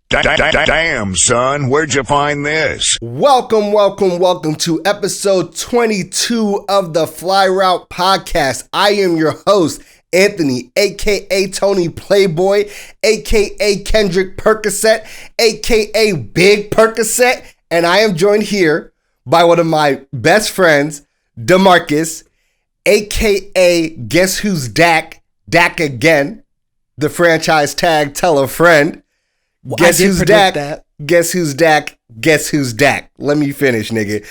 Damn, son, where'd you find this? Welcome to episode 22 of the Fly Route Podcast. I am your host, Anthony, aka Tony Playboy, aka Kendrick Perkocet, aka Big Perkocet, and I am joined here by one of my best friends, DeMarcus, aka Guess Who's Dak, Dak again, the franchise tag, tell a friend. Guess who's Dak? That. Guess who's Dak? Guess who's Dak? Let me finish, nigga.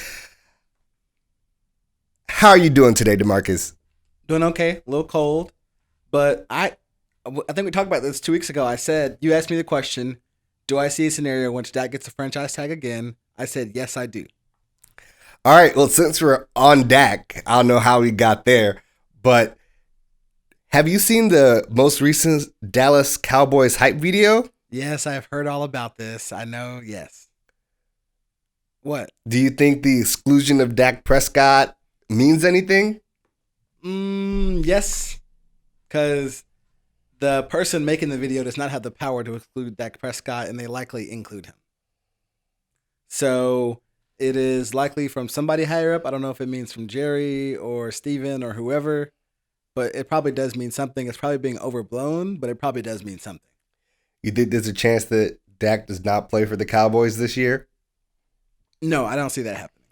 How are you doing today, DeMarcus? Doing okay. A little cold, but I think we talked about this 2 weeks ago. I said, you asked me the question, do I see a scenario in which Dak gets a franchise tag again? I said, yes, I do. All right. Well, since we're on Dak, I don't know how we got there, but have you seen the most recent Dallas Cowboys hype video? Yes, I've heard all about this. I know, yes. What? Do you think the exclusion of Dak Prescott means anything? Yes. Because the person making the video does not have the power to exclude Dak Prescott, and they likely include him. So it is likely from somebody higher up. I don't know if it means from Jerry or Steven or whoever, but it probably does mean something. It's probably being overblown, but it probably does mean something. You think there's a chance that Dak does not play for the Cowboys this year? No, I don't see that happening.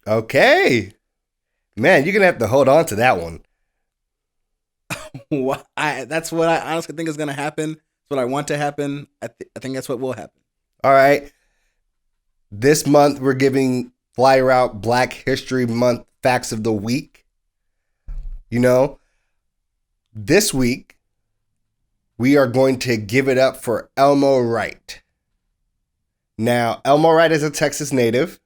Okay. Man, you're going to have to hold on to that one. That's what I honestly think is going to happen. That's what I want to happen. I think that's what will happen. All right. This month, we're giving Fly Route Black History Month Facts of the Week. You know, this week, we are going to give it up for Elmo Wright. Now, Elmo Wright is a Texas native,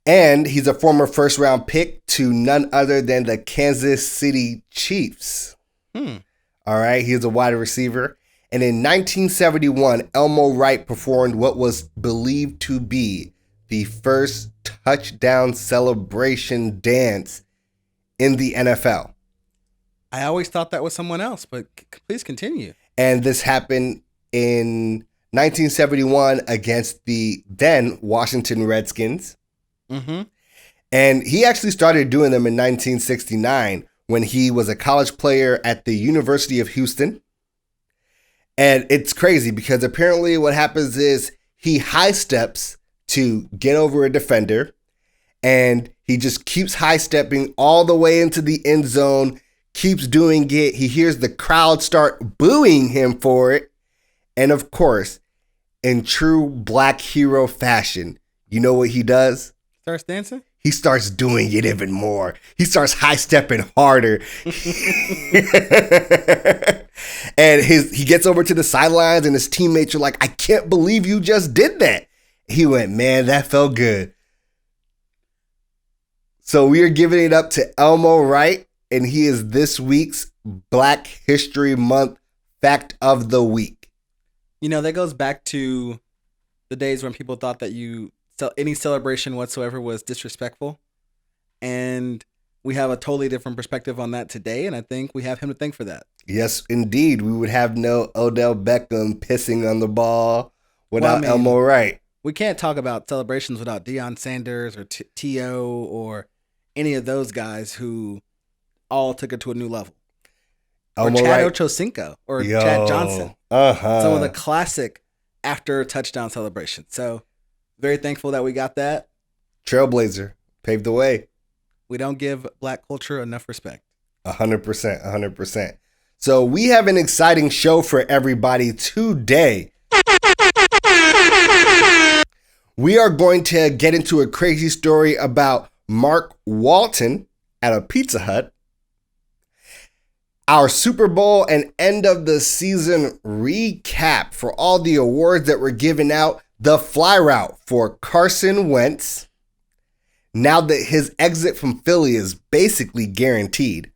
and he's a former first-round pick to none other than the Kansas City Chiefs. All right, he's a wide receiver. And in 1971, Elmo Wright performed what was believed to be the first touchdown celebration dance in the NFL. I always thought that was someone else, but please continue. And this happened in 1971 against the then Washington Redskins. Mm-hmm. And he actually started doing them in 1969 when he was a college player at the University of Houston. And it's crazy because apparently what happens is he high steps to get over a defender, and he just keeps high stepping all the way into the end zone. Keeps doing it. He hears the crowd start booing him for it. And of course, in true black hero fashion, you know what he does? Starts dancing? He starts doing it even more. He starts high stepping harder. And he gets over to the sidelines and his teammates are like, I can't believe you just did that. He went, man, that felt good. So we are giving it up to Elmo Wright. And he is this week's Black History Month Fact of the Week. You know, that goes back to the days when people thought that any celebration whatsoever was disrespectful. And we have a totally different perspective on that today. And I think we have him to thank for that. Yes, indeed. We would have no Odell Beckham pissing on the ball without Elmo Wright. We can't talk about celebrations without Deion Sanders or T.O. or any of those guys who all took it to a new level. Or Chad Ochocinco or Chad Johnson. Some of the classic after touchdown celebrations. So very thankful that we got that. Trailblazer. Paved the way. We don't give black culture enough respect. 100%. So we have an exciting show for everybody today. We are going to get into a crazy story about Mark Walton at a Pizza Hut. Our Super Bowl and end of the season recap for all the awards that were given out. The fly route for Carson Wentz. Now that his exit from Philly is basically guaranteed.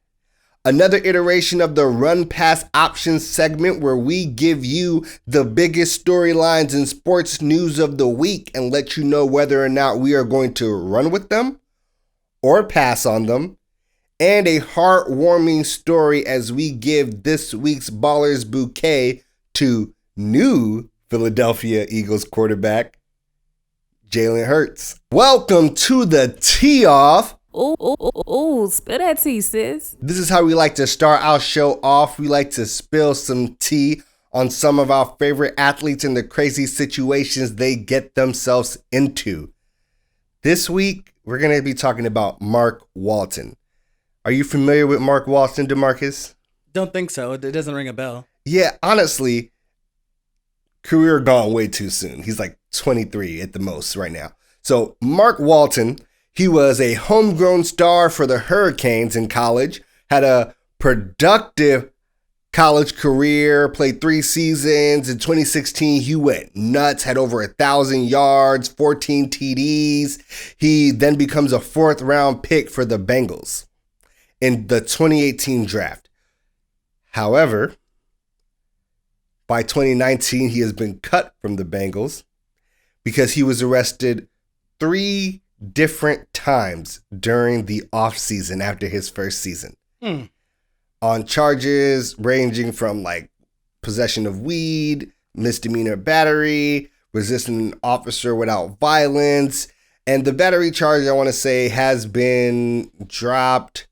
Another iteration of the Run Pass Options segment where we give you the biggest storylines in sports news of the week and let you know whether or not we are going to run with them or pass on them. And a heartwarming story as we give this week's Ballers Bouquet to new Philadelphia Eagles quarterback, Jalen Hurts. Welcome to the Tee-Off. Ooh, spill that tea, sis. This is how we like to start our show off. We like to spill some tea on some of our favorite athletes and the crazy situations they get themselves into. This week, we're going to be talking about Mark Walton. Are you familiar with Mark Walton, DeMarcus? Don't think so. It doesn't ring a bell. Yeah, honestly, career gone way too soon. He's like 23 at the most right now. So Mark Walton, he was a homegrown star for the Hurricanes in college, had a productive college career, played 3 seasons. In 2016, he went nuts, had over 1,000 yards, 14 TDs. He then becomes a 4th round pick for the Bengals in the 2018 draft. However, by 2019, he has been cut from the Bengals because he was arrested 3 different times during the offseason after his first season. On charges ranging from like possession of weed, misdemeanor battery, resisting an officer without violence. And the battery charge, I want to say, has been dropped.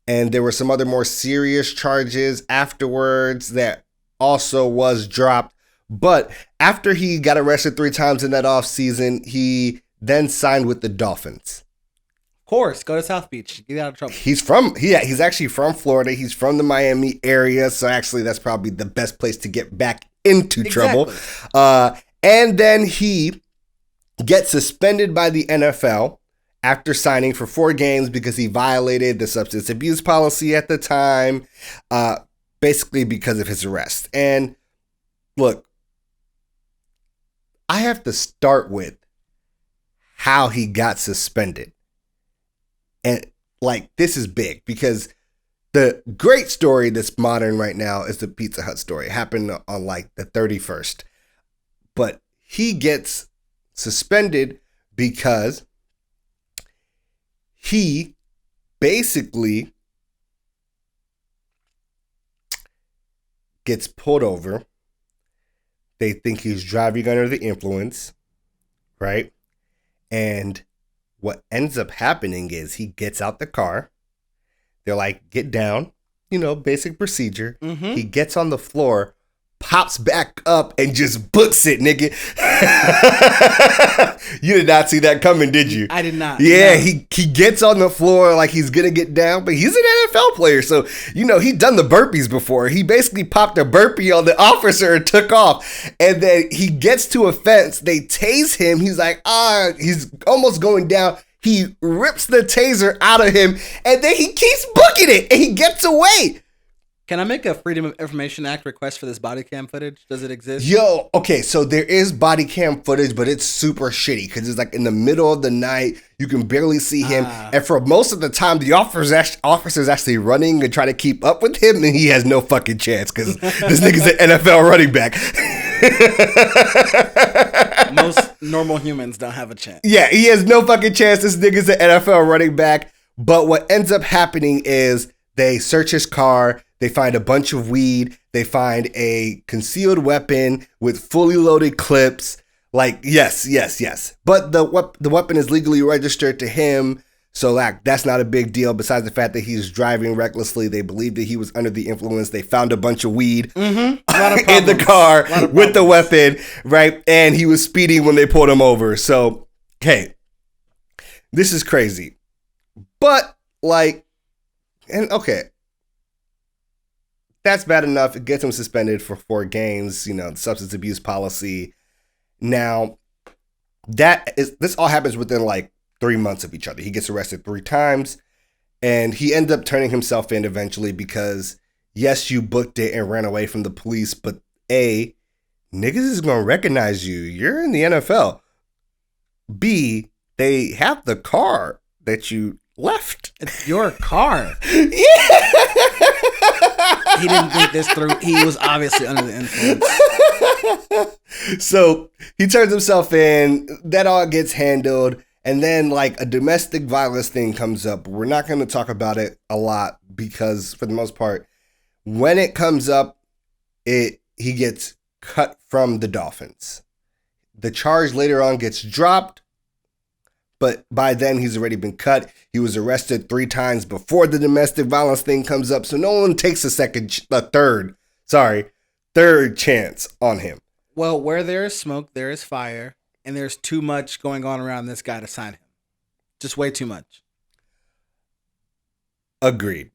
And there were some other more serious charges afterwards that also was dropped. But after he got arrested 3 times in that offseason, he then signed with the Dolphins. Of course, go to South Beach. Get out of trouble. He's actually from Florida. He's from the Miami area. So actually, that's probably the best place to get back into trouble. And then he gets suspended by the NFL after signing for 4 games because he violated the substance abuse policy at the time, basically because of his arrest. And look, I have to start with how he got suspended. And like, this is big because the great story that's modern right now is the Pizza Hut story. It happened on like the 31st. But he gets suspended because he basically gets pulled over. They think he's driving under the influence, right? And what ends up happening is he gets out the car. They're like, get down, basic procedure. Mm-hmm. He gets on the floor, pops back up, and just books it, nigga. You did not see that coming, did you? I did not. Yeah, no. He gets on the floor like he's going to get down, but he's an NFL player. So, he'd done the burpees before. He basically popped a burpee on the officer and took off. And then he gets to a fence. They tase him. He's like, he's almost going down. He rips the taser out of him, and then he keeps booking it, and he gets away. Can I make a Freedom of Information Act request for this body cam footage? Does it exist? Okay, so there is body cam footage, but it's super shitty because it's like in the middle of the night. You can barely see him. And for most of the time, the officer's actually running and trying to keep up with him, and he has no fucking chance because this nigga's an NFL running back. Most normal humans don't have a chance. Yeah, he has no fucking chance. This nigga's an NFL running back. But what ends up happening is they search his car. They find a bunch of weed. They find a concealed weapon with fully loaded clips. Like, yes. But the weapon is legally registered to him. So like, that's not a big deal. Besides the fact that he's driving recklessly. They believe that he was under the influence. They found a bunch of weed in the car with the weapon, right? And he was speeding when they pulled him over. So, hey, this is crazy. But that's bad enough. It gets him suspended for 4 games, the substance abuse policy. Now, this all happens within like 3 months of each other. He gets arrested 3 times, and he ends up turning himself in eventually because, yes, you booked it and ran away from the police, but A, niggas is going to recognize you. You're in the NFL. B, they have the car that you left. It's your car. Yeah. He didn't think this through. He was obviously under the influence. So he turns himself in. That all gets handled. And then like a domestic violence thing comes up. We're not going to talk about it a lot because for the most part, when it comes up, he gets cut from the Dolphins. The charge later on gets dropped, but by then he's already been cut. He was arrested 3 times before the domestic violence thing comes up, so no one takes a third chance on him. Well, where there is smoke, there is fire, and there's too much going on around this guy to sign him. Just way too much. Agreed.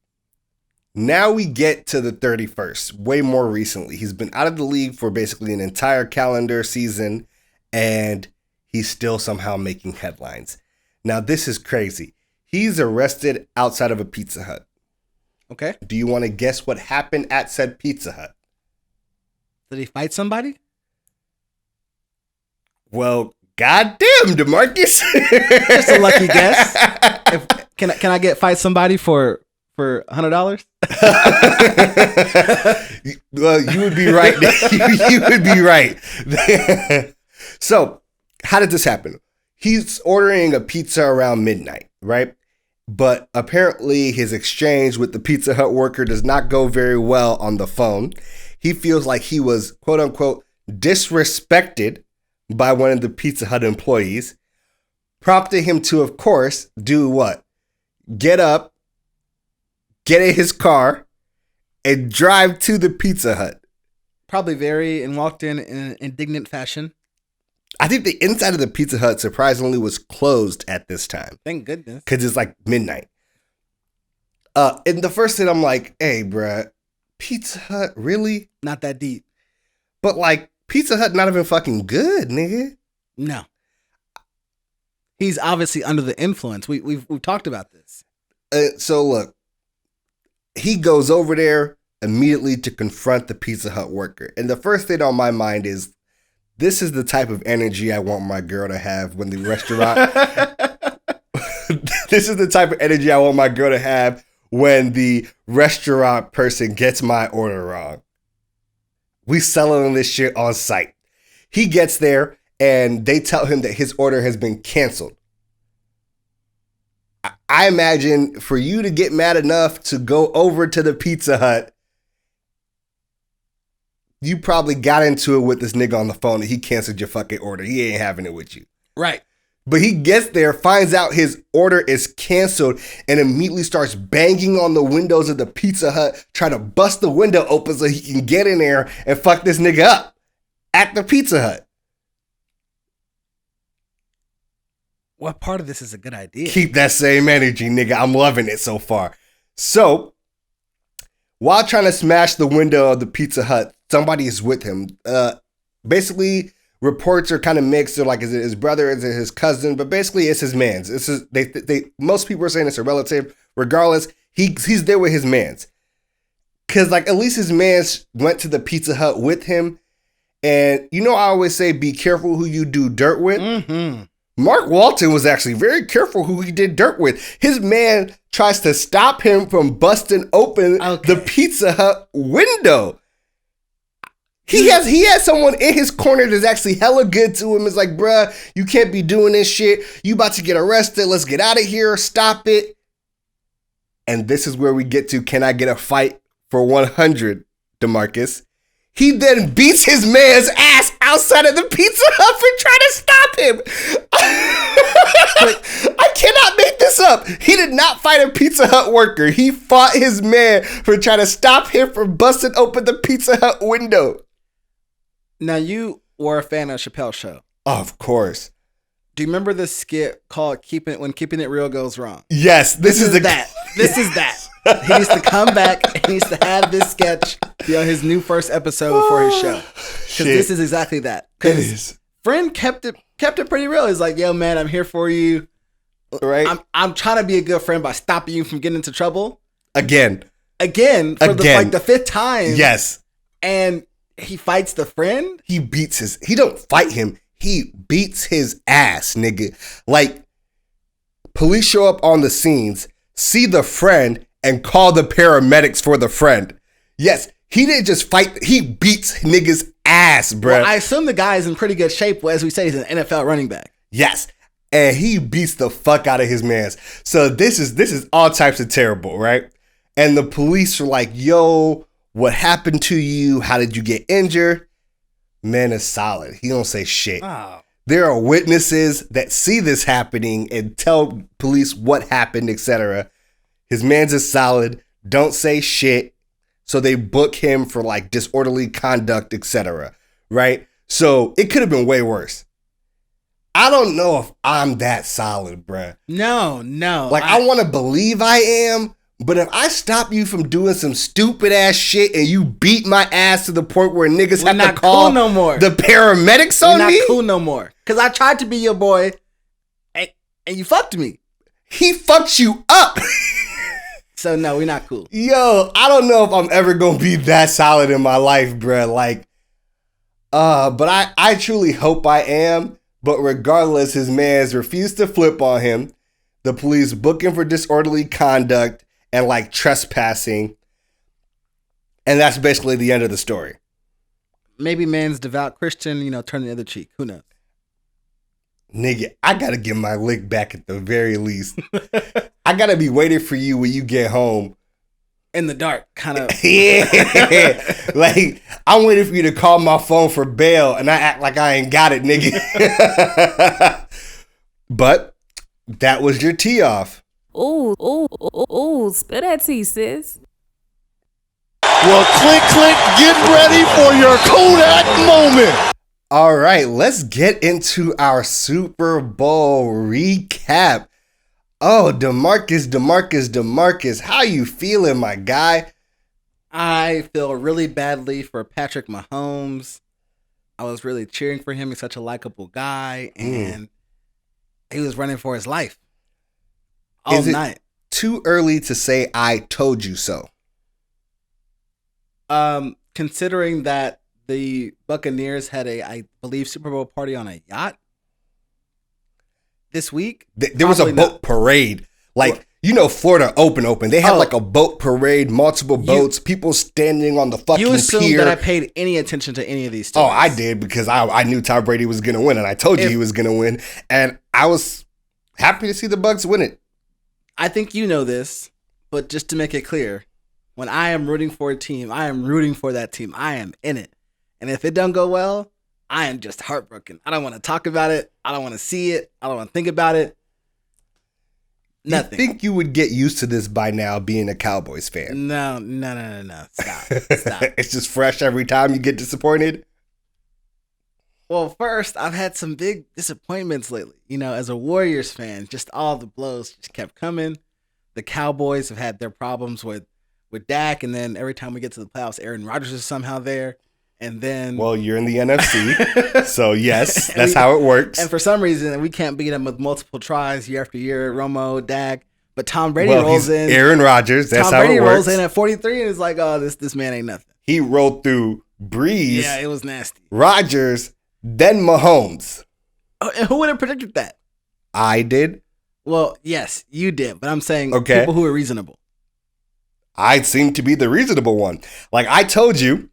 Now we get to the 31st, way more recently. He's been out of the league for basically an entire calendar season, and he's still somehow making headlines. Now, this is crazy. He's arrested outside of a Pizza Hut. Okay. Do you want to guess what happened at said Pizza Hut? Did he fight somebody? Well, goddamn, DeMarcus. Just a lucky guess. Can I get fight somebody for $100? Well, you would be right. You would be right. So, how did this happen? He's ordering a pizza around midnight, right? But apparently his exchange with the Pizza Hut worker does not go very well on the phone. He feels like he was, quote unquote, disrespected by one of the Pizza Hut employees, prompting him to, of course, do what? Get up, get in his car, and drive to the Pizza Hut. Probably and walked in an indignant fashion. I think the inside of the Pizza Hut surprisingly was closed at this time. Thank goodness. Because it's like midnight. And the first thing I'm like, hey, bruh, Pizza Hut, really? Not that deep. But like, Pizza Hut not even fucking good, nigga. No. He's obviously under the influence. We've talked about this. So look, he goes over there immediately to confront the Pizza Hut worker. And the first thing on my mind is, this is the type of energy I want my girl to have when the restaurant. This is the type of energy I want my girl to have when the restaurant person gets my order wrong. We selling this shit on site. He gets there and they tell him that his order has been canceled. I imagine for you to get mad enough to go over to the Pizza Hut, you probably got into it with this nigga on the phone and he canceled your fucking order. He ain't having it with you. Right. But he gets there, finds out his order is canceled, and immediately starts banging on the windows of the Pizza Hut, trying to bust the window open so he can get in there and fuck this nigga up at the Pizza Hut. What part of this is a good idea? Keep that same energy, nigga. I'm loving it so far. So, while trying to smash the window of the Pizza Hut, somebody is with him. Basically, reports are kind of mixed. They're like, is it his brother? Is it his cousin? But basically, it's his mans. Most people are saying it's a relative. Regardless, he's there with his mans. Because, like, at least his mans went to the Pizza Hut with him. And, you know, I always say, be careful who you do dirt with. Mm-hmm. Mark Walton was actually very careful who he did dirt with. His man tries to stop him from busting open the Pizza Hut window. He has someone in his corner that's actually hella good to him. It's like, bruh, you can't be doing this shit. You about to get arrested. Let's get out of here. Stop it. And this is where we get to, can I get a fight for 100, DeMarcus? He then beats his man's ass outside of the Pizza Hut for trying to stop him. I cannot make this up. He did not fight a Pizza Hut worker. He fought his man for trying to stop him from busting open the Pizza Hut window. Now, you were a fan of Chappelle's show. Of course. Do you remember the skit called When Keeping It Real Goes Wrong? Yes. This is that. This is that. He needs to come back and he needs to have this sketch be on his new first episode for his show. Because this is exactly that. It is. Friend kept it pretty real. He's like, yo, man, I'm here for you. Right. I'm trying to be a good friend by stopping you from getting into trouble. Again. For the fifth time. Yes. And he fights the friend. He don't fight him. He beats his ass, nigga. Like, police show up on the scenes, see the friend, and call the paramedics for the friend. Yes, he didn't just fight. He beats niggas' ass, bro. Well, I assume the guy is in pretty good shape. As we say, he's an NFL running back. Yes, and he beats the fuck out of his mans. So this is all types of terrible, right? And the police are like, yo, what happened to you? How did you get injured? Man is solid. He don't say shit. Oh. There are witnesses that see this happening and tell police what happened, etc. His man's is solid. Don't say shit. So they book him for like disorderly conduct, etc. Right? So it could have been way worse. I don't know if I'm that solid, bruh. No. Like, I want to believe I am, but if I stop you from doing some stupid ass shit and you beat my ass to the point where niggas have to call no more. the paramedics on me, we're not cool no more. Because I tried to be your boy, and you fucked me. He fucked you up. So no, we're not cool. Yo, I don't know if I'm ever gonna be that solid in my life, bruh. Like, but I truly hope I am. But regardless, his man's refused to flip on him. The police book him for disorderly conduct and like trespassing. And that's basically the end of the story. Maybe man's devout Christian, turn the other cheek. Who knows? Nigga, I gotta get my lick back at the very least. I gotta be waiting for you when you get home. In the dark, kind of. Yeah. Like, I'm waiting for you to call my phone for bail and I act like I ain't got it, nigga. But that was your tee off. Ooh, spill that tea, sis. Well, click, get ready for your Kodak moment. All right, let's get into our Super Bowl recap. Oh, DeMarcus, how you feeling, my guy? I feel really badly for Patrick Mahomes. I was really cheering for him. He's such a likable guy, and he was running for his life all night. Too early to say I told you so? Considering that the Buccaneers had I believe, Super Bowl party on a yacht this week. There was a boat parade. Like, Florida open. They had like a boat parade, multiple boats, people standing on the fucking pier. You assumed that I paid any attention to any of these stories. Oh, I did, because I knew Tom Brady was going to win, and I told you he was going to win. And I was happy to see the Bucs win it. I think you know this, but just to make it clear, when I am rooting for a team, I am rooting for that team. I am in it. And if it don't go well, I am just heartbroken. I don't want to talk about it. I don't want to see it. I don't want to think about it. Nothing. You think you would get used to this by now, being a Cowboys fan? No. Stop. It's just fresh every time you get disappointed? Well, first, I've had some big disappointments lately. As a Warriors fan, just all the blows just kept coming. The Cowboys have had their problems with Dak, and then every time we get to the playoffs, Aaron Rodgers is somehow there. And then, well, you're in the NFC, so yes, that's how it works. And for some reason, we can't beat them with multiple tries year after year. Romo, Dak, but Tom Brady rolls in. Aaron Rodgers. That's how it works. Tom Brady rolls in at 43 and it's like, oh, this man ain't nothing. He rolled through Breeze. Yeah, it was nasty. Rodgers, then Mahomes. Oh, and who would have predicted that? I did. Well, yes, you did, but I'm saying people who are reasonable. I seem to be the reasonable one. Like I told you,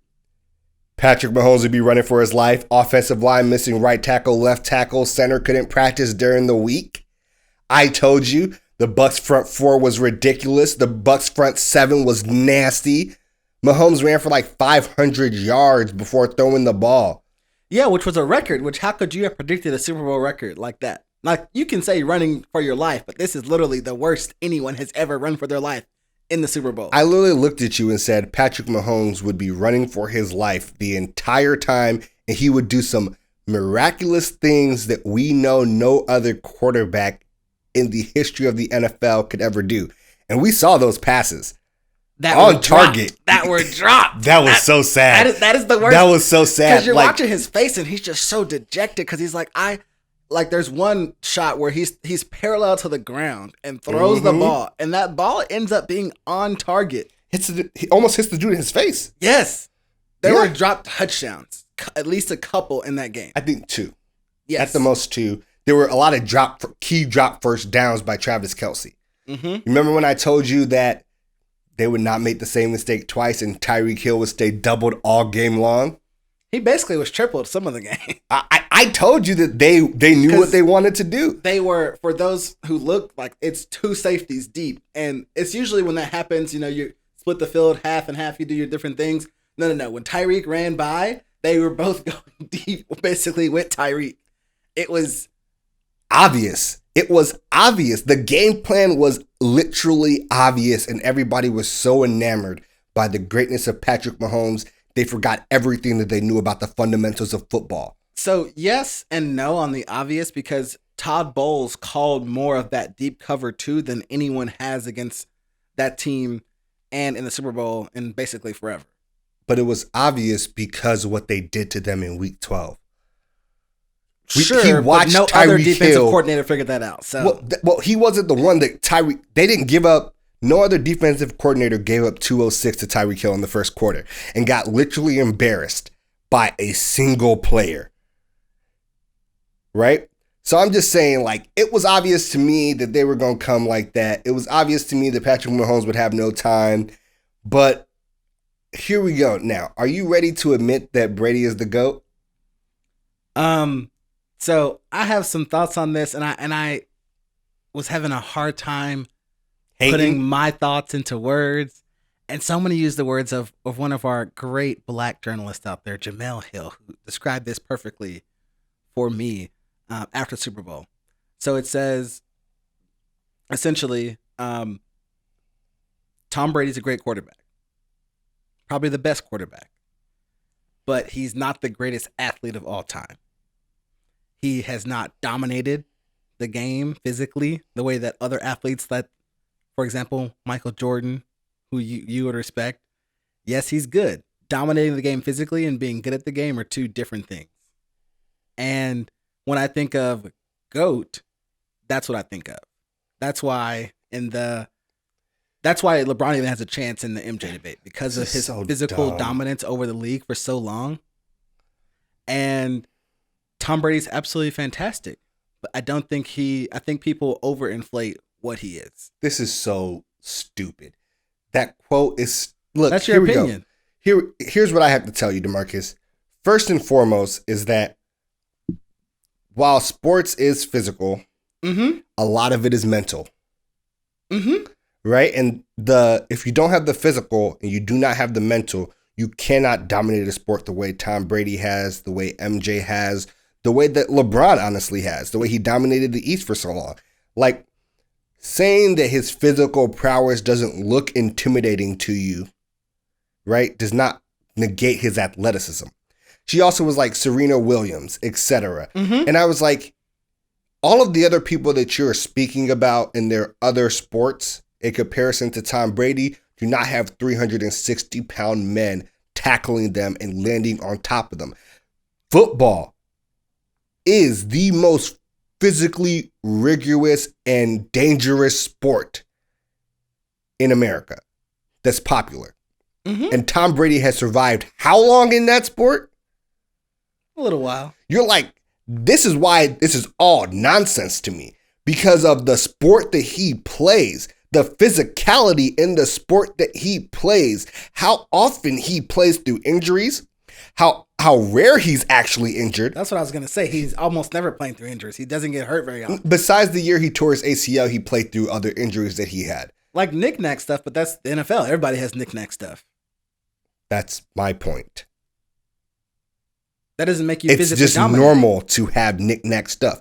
Patrick Mahomes would be running for his life. Offensive line missing right tackle, left tackle. Center couldn't practice during the week. I told you the Bucs front four was ridiculous. The Bucs front seven was nasty. Mahomes ran for like 500 yards before throwing the ball. Yeah, which was a record. How could you have predicted a Super Bowl record like that? Like, you can say running for your life, but this is literally the worst anyone has ever run for their life in the Super Bowl. I literally looked at you and said Patrick Mahomes would be running for his life the entire time, and he would do some miraculous things that we know no other quarterback in the history of the NFL could ever do. And we saw those passes. That on target. That were dropped. That was so sad. That is the worst. That was so sad. Because you're watching his face and he's just so dejected because he's like, there's one shot where he's parallel to the ground and throws the ball, and that ball ends up being on target. He almost hits the dude in his face. Yes. There were dropped touchdowns, at least a couple in that game. I think 2. Yes. At the most 2. There were a lot of key drop first downs by Travis Kelce. Mm-hmm. Remember when I told you that they would not make the same mistake twice and Tyreek Hill would stay doubled all game long? He basically was tripled some of the game. I told you that they knew what they wanted to do. They were, for those who look like it's 2 safeties deep. And it's usually when that happens, you split the field half and half, you do your different things. No. When Tyreek ran by, They were both going deep, basically with Tyreek. It was obvious. It was obvious. The game plan was literally obvious, and everybody was so enamored by the greatness of Patrick Mahomes, they forgot everything that they knew about the fundamentals of football. So yes and no on the obvious, because Todd Bowles called more of that deep cover 2 than anyone has against that team and in the Super Bowl and basically forever. But it was obvious because of what they did to them in Week 12. Sure, but no other defensive coordinator figured that out. So, well, he wasn't the one that Tyreek. They didn't give up. No other defensive coordinator gave up 206 to Tyreek Hill in the first quarter and got literally embarrassed by a single player. Right? So I'm just saying, like, it was obvious to me that they were going to come like that. It was obvious to me that Patrick Mahomes would have no time. But here we go. Now, are you ready to admit that Brady is the GOAT? So I have some thoughts on this, and I was having a hard time putting my thoughts into words. And so I'm going to use the words of one of our great black journalists out there, Jamel Hill, who described this perfectly for me after Super Bowl. So it says, essentially, Tom Brady's a great quarterback. Probably the best quarterback. But he's not the greatest athlete of all time. He has not dominated the game physically the way that other athletes that, for example, Michael Jordan, who you would respect. Yes, he's good. Dominating the game physically and being good at the game are two different things. And when I think of GOAT, that's what I think of. That's why LeBron even has a chance in the MJ debate because of his physical dominance over the league for so long. And Tom Brady's absolutely fantastic, but I think people overinflate what he is. This is so stupid. That quote is, look, that's your opinion. Here's what I have to tell you, DeMarcus. First and foremost is that while sports is physical, a lot of it is mental. Right? And if you don't have the physical and you do not have the mental, you cannot dominate a sport the way Tom Brady has, the way MJ has, the way that LeBron honestly has, the way he dominated the East for so long. Like, saying that his physical prowess doesn't look intimidating to you, right, does not negate his athleticism. She also was like Serena Williams, etc. And I was like, all of the other people that you're speaking about in their other sports, in comparison to Tom Brady, do not have 360-pound men tackling them and landing on top of them. Football is the most physically rigorous and dangerous sport in America that's popular. And Tom Brady has survived how long in that sport? A little while. You're like, this is why this is all nonsense to me. Because of the sport that he plays, the physicality in the sport that he plays, how often he plays through injuries, how rare he's actually injured. That's what I was going to say. He's almost never playing through injuries. He doesn't get hurt very often. Besides the year he tore his ACL, he played through other injuries that he had. Like knick-knack stuff, but that's the NFL. Everybody has knick-knack stuff. That's my point. That doesn't make you physically It's just dominant. normal to have knick-knack stuff.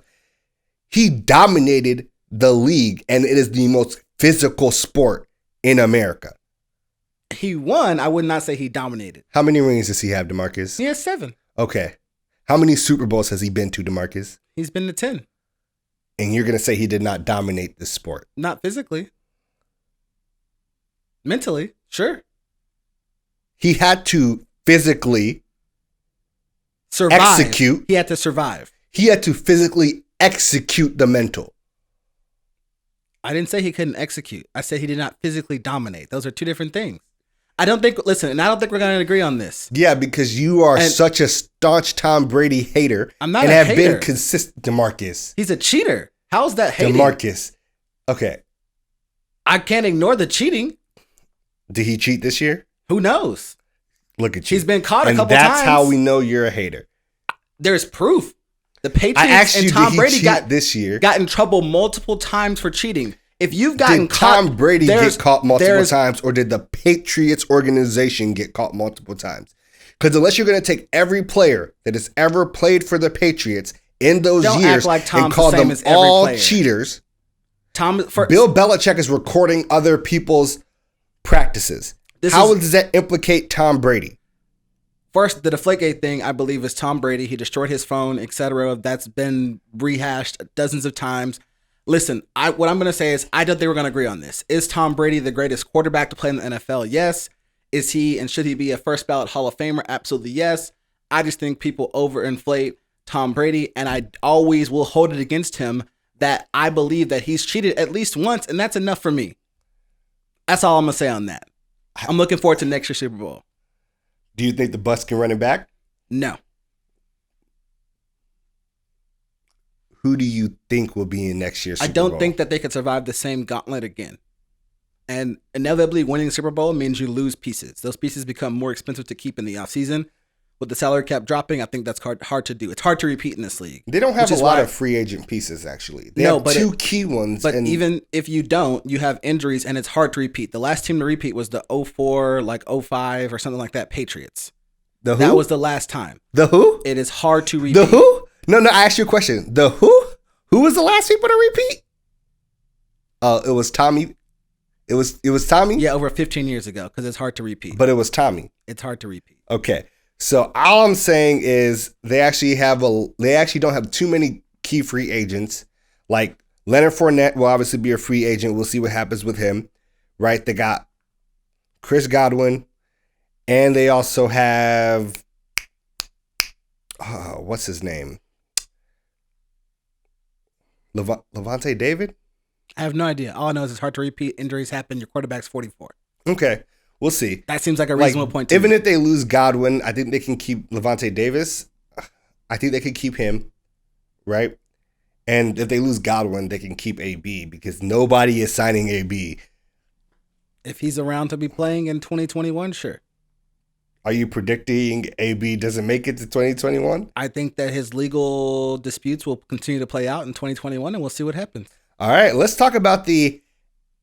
He dominated the league, and it is the most physical sport in America. He won. I would not say he dominated. How many rings does he have, DeMarcus? He has 7. Okay. How many Super Bowls has he been to, DeMarcus? He's been to 10. And you're going to say he did not dominate this sport? Not physically. Mentally, sure. He had to physically survive. Execute. He had to survive. He had to physically execute the mental. I didn't say he couldn't execute. I said he did not physically dominate. Those are two different things. I don't think we're going to agree on this. Yeah, because you are such a staunch Tom Brady hater. I'm not and a have hater. been consistent, DeMarcus. He's a cheater. How's that hating? DeMarcus. Okay. I can't ignore the cheating. Did he cheat this year? Who knows? Look at you. He's been caught a couple times. times. And that's how we know you're a hater. There's proof. The Patriots and Tom Brady this year? Got in trouble multiple times for cheating. If you've gotten caught, Tom Brady get caught multiple times, or did the Patriots organization get caught multiple times? Because unless you're going to take every player that has ever played for the Patriots in those Don't years act like Tom's and call the same them as every all player. cheaters, Bill Belichick is recording other people's practices. How does that implicate Tom Brady? First, the Deflategate thing, I believe, is Tom Brady. He destroyed his phone, etc. That's been rehashed dozens of times. Listen, what I'm going to say is I don't think we're going to agree on this. Is Tom Brady the greatest quarterback to play in the NFL? Yes. Is he and should he be a first ballot Hall of Famer? Absolutely yes. I just think people overinflate Tom Brady, and I always will hold it against him that I believe that he's cheated at least once, and that's enough for me. That's all I'm going to say on that. I'm looking forward to next year's Super Bowl. Do you think the Bucs can run it back? No. Who do you think will be in next year's Super Bowl? I Bowl? don't think that they could survive the same gauntlet again. And inevitably winning the Super Bowl means you lose pieces. Those pieces become more expensive to keep in the offseason. With the salary cap dropping, I think that's hard to do. It's hard to repeat in this league. They don't have a lot of free agent pieces, actually. They have two key ones. But even if you don't, you have injuries, and it's hard to repeat. The last team to repeat was the 04, 05, or something like that, Patriots. The who? That was the last time. The who? It is hard to repeat. The who? No, I asked you a question. The who? Who was the last people to repeat? It was Tommy. It was Tommy? Yeah, over 15 years ago, because it's hard to repeat. But it was Tommy. It's hard to repeat. Okay. So all I'm saying is they actually don't have too many key free agents. Like Leonard Fournette will obviously be a free agent. We'll see what happens with him. Right? They got Chris Godwin, and they also have what's his name? Levante David? I have no idea. All I know is it's hard to repeat. Injuries happen. Your quarterback's 44. Okay. We'll see. That seems like a reasonable point to even me. If they lose Godwin, I think they can keep Levante Davis. I think they can keep him, right? And if they lose Godwin, they can keep AB because nobody is signing AB. If he's around to be playing in 2021, sure. Are you predicting AB doesn't make it to 2021? I think that his legal disputes will continue to play out in 2021, and we'll see what happens. All right, let's talk about the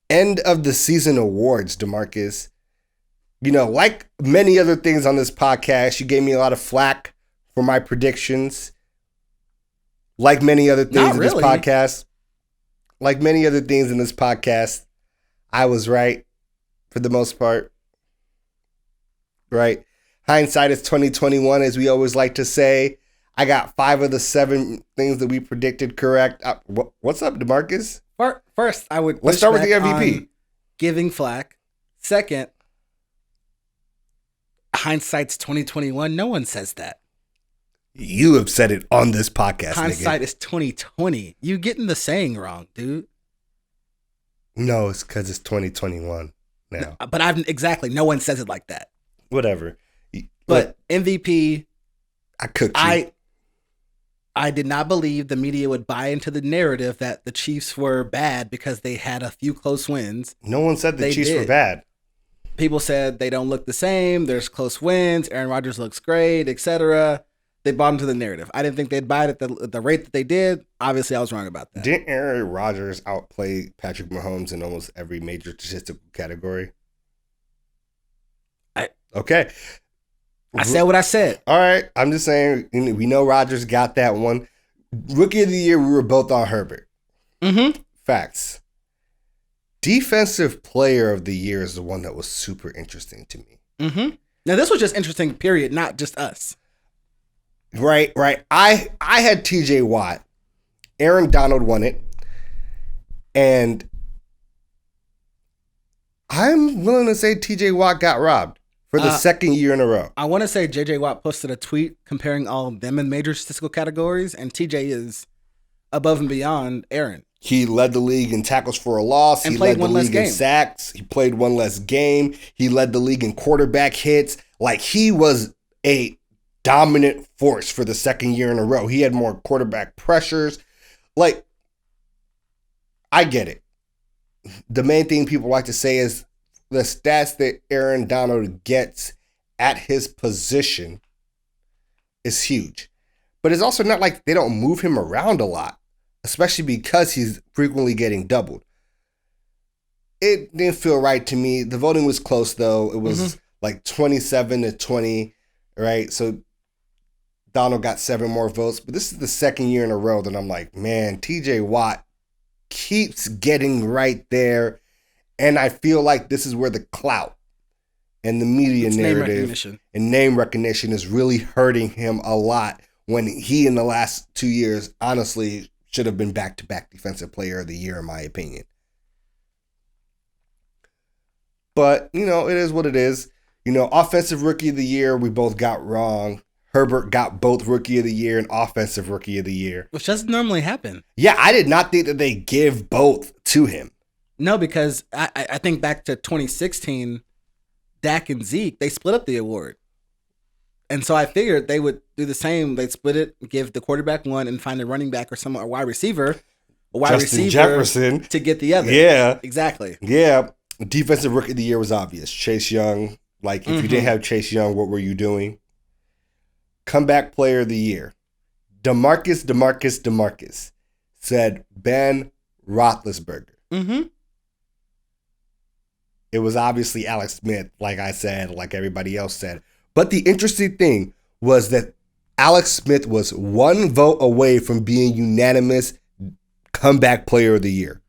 end of the season awards, DeMarcus. You know, like many other things on this podcast, you gave me a lot of flack for my predictions. Like many other things in this podcast. Like many other things in this podcast, I was right for the most part. Right? Hindsight is 2021, as we always like to say. I got 5 of the 7 things that we predicted correct. What's up, DeMarcus? First, I would let's start with the MVP. Giving flack. Second, hindsight's 2021. No one says that. You have said it on this podcast. Hindsight is 2020. You getting the saying wrong, dude. No, it's because it's 2021 now. No, but no one says it like that. Whatever. But MVP, I cooked you. I did not believe the media would buy into the narrative that the Chiefs were bad because they had a few close wins. No one said the Chiefs were bad. People said they don't look the same. There's close wins. Aaron Rodgers looks great, etc. They bought into the narrative. I didn't think they'd buy it at the rate that they did. Obviously, I was wrong about that. Didn't Aaron Rodgers outplay Patrick Mahomes in almost every major statistical category? Okay. I said what I said. All right. I'm just saying, we know Rodgers got that one. Rookie of the year, we were both on Herbert. Mm-hmm. Facts. Defensive player of the year is the one that was super interesting to me. Mm-hmm. Now, this was just interesting, period, not just us. Right. I had TJ Watt. Aaron Donald won it. And I'm willing to say TJ Watt got robbed for the second year in a row. I want to say JJ Watt posted a tweet comparing all of them in major statistical categories, and TJ is above and beyond Aaron. He led the league in tackles for a loss. And he played led one the less league game. in sacks. He played one less game. He led the league in quarterback hits. Like, he was a dominant force for the second year in a row. He had more quarterback pressures. Like, I get it. The main thing people like to say is the stats that Aaron Donald gets at his position is huge. But it's also not like they don't move him around a lot, especially because he's frequently getting doubled. It didn't feel right to me. The voting was close, though. It was like 27-20. right? So Donald got 7 more votes, but this is the second year in a row that I'm like, man, TJ Watt keeps getting right there. And I feel like this is where the clout and the media narrative and name recognition is really hurting him a lot when he, in the last 2 years, honestly, should have been back-to-back Defensive Player of the Year, in my opinion. But, it is what it is. Offensive Rookie of the Year, we both got wrong. Herbert got both Rookie of the Year and Offensive Rookie of the Year. Which doesn't normally happen. Yeah, I did not think that they give both to him. No, because I think back to 2016, Dak and Zeke, they split up the award. And so I figured they would do the same. They'd split it, give the quarterback one, and find a running back or a wide receiver. Justin Jefferson. To get the other. Yeah. Exactly. Yeah. Defensive Rookie of the Year was obvious. Chase Young. Like, if you didn't have Chase Young, what were you doing? Comeback Player of the Year. DeMarcus said Ben Roethlisberger. Mm-hmm. It was obviously Alex Smith, like I said, like everybody else said. But the interesting thing was that Alex Smith was 1 vote away from being unanimous Comeback Player of the Year.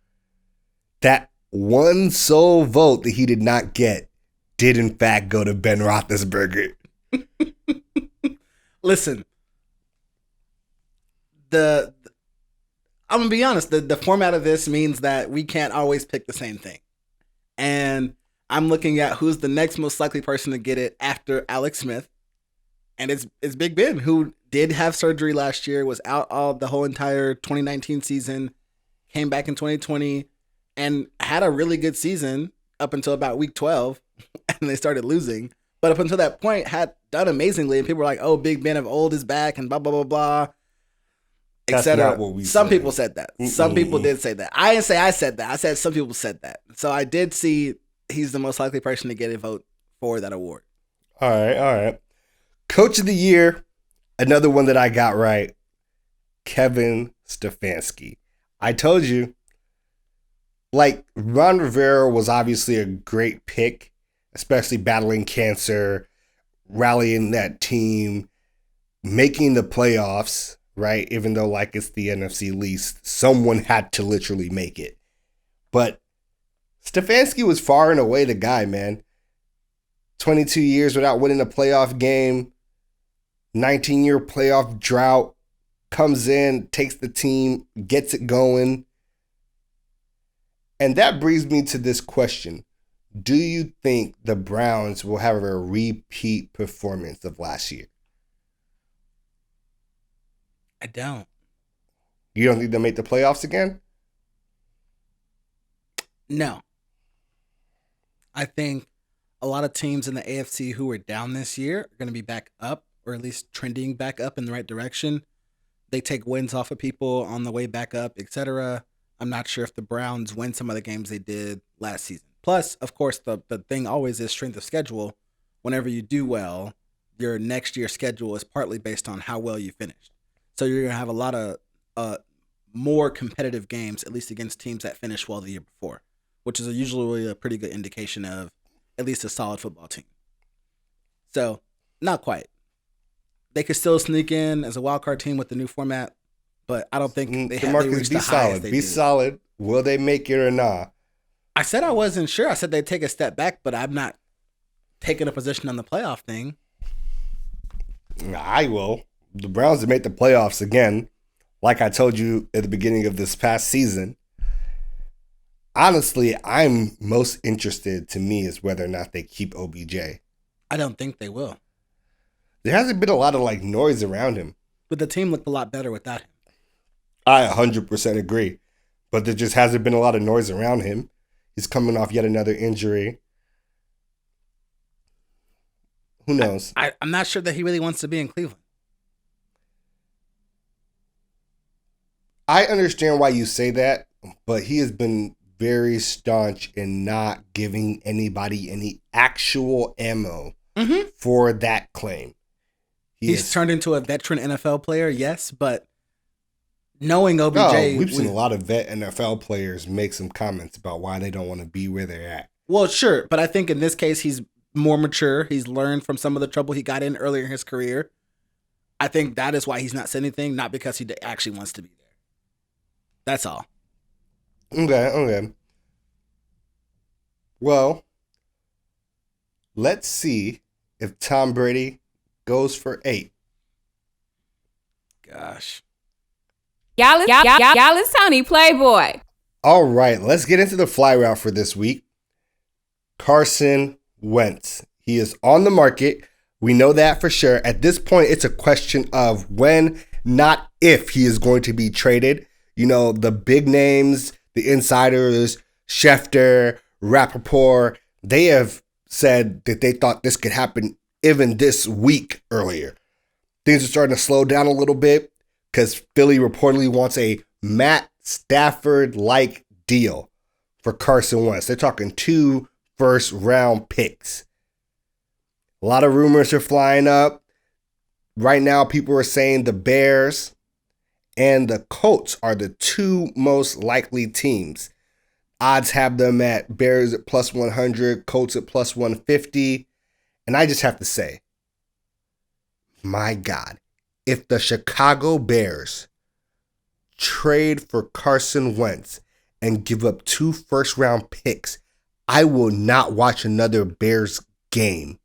That one sole vote that he did not get did in fact go to Ben Roethlisberger. Listen, I'm gonna be honest. The format of this means that we can't always pick the same thing, and I'm looking at who's the next most likely person to get it after Alex Smith, and it's Big Ben, who did have surgery last year, was out all the whole entire 2019 season, came back in 2020, and had a really good season up until about week 12, and they started losing. But up until that point, had done amazingly, and people were like, "Oh, Big Ben of old is back," and blah blah blah blah, etc. Some people said that. Some people did say that. I didn't say I said that. I said some people said that. So I did see he's the most likely person to get a vote for that award. All right. Coach of the Year, another one that I got right, Kevin Stefanski. I told you, like, Ron Rivera was obviously a great pick, especially battling cancer, rallying that team, making the playoffs, right? Even though, like, it's the NFC least, someone had to literally make it. But Stefanski was far and away the guy, man. 22 years without winning a playoff game, 19-year playoff drought, comes in, takes the team, gets it going. And that brings me to this question. Do you think the Browns will have a repeat performance of last year? I don't. You don't think they'll make the playoffs again? No. I think a lot of teams in the AFC who were down this year are going to be back up, or at least trending back up in the right direction. They take wins off of people on the way back up, etc. I'm not sure if the Browns win some of the games they did last season. Plus, of course, the thing always is strength of schedule. Whenever you do well, your next year's schedule is partly based on how well you finished. So you're going to have a lot of more competitive games, at least against teams that finished well the year before, which is usually a pretty good indication of at least a solid football team. So, not quite. They could still sneak in as a wild card team with the new format, but I don't think they have reached the highest they did. Be solid. Will they make it or not? I said I wasn't sure. I said they'd take a step back, but I'm not taking a position on the playoff thing. I will. The Browns have made the playoffs again, like I told you at the beginning of this past season. Honestly, I'm most interested to me is whether or not they keep OBJ. I don't think they will. There hasn't been a lot of noise around him. But the team looked a lot better without him. I 100% agree. But there just hasn't been a lot of noise around him. He's coming off yet another injury. Who knows? I'm not sure that he really wants to be in Cleveland. I understand why you say that, but he has been very staunch in not giving anybody any actual ammo for that claim. He's turned into a veteran NFL player, yes, but knowing OBJ... we've seen a lot of vet NFL players make some comments about why they don't want to be where they're at. Well, sure, but I think in this case, he's more mature. He's learned from some of the trouble he got in earlier in his career. I think that is why he's not saying anything, not because he actually wants to be there. That's all. Okay. Well, let's see if Tom Brady goes for 8. Gosh. Y'all is Tony Playboy. All right, let's get into the fly route for this week. Carson Wentz. He is on the market. We know that for sure. At this point, it's a question of when, not if, he is going to be traded. You know, the big names, the insiders, Schefter, Rappaport, they have said that they thought this could happen even this week earlier. Things are starting to slow down a little bit because Philly reportedly wants a Matt Stafford-like deal for Carson Wentz. They're talking 2 first-round picks. A lot of rumors are flying up. Right now, people are saying the Bears and the Colts are the 2 most likely teams. Odds have them at Bears at plus 100, Colts at plus 150. And I just have to say, my God, if the Chicago Bears trade for Carson Wentz and give up 2 first-round picks, I will not watch another Bears game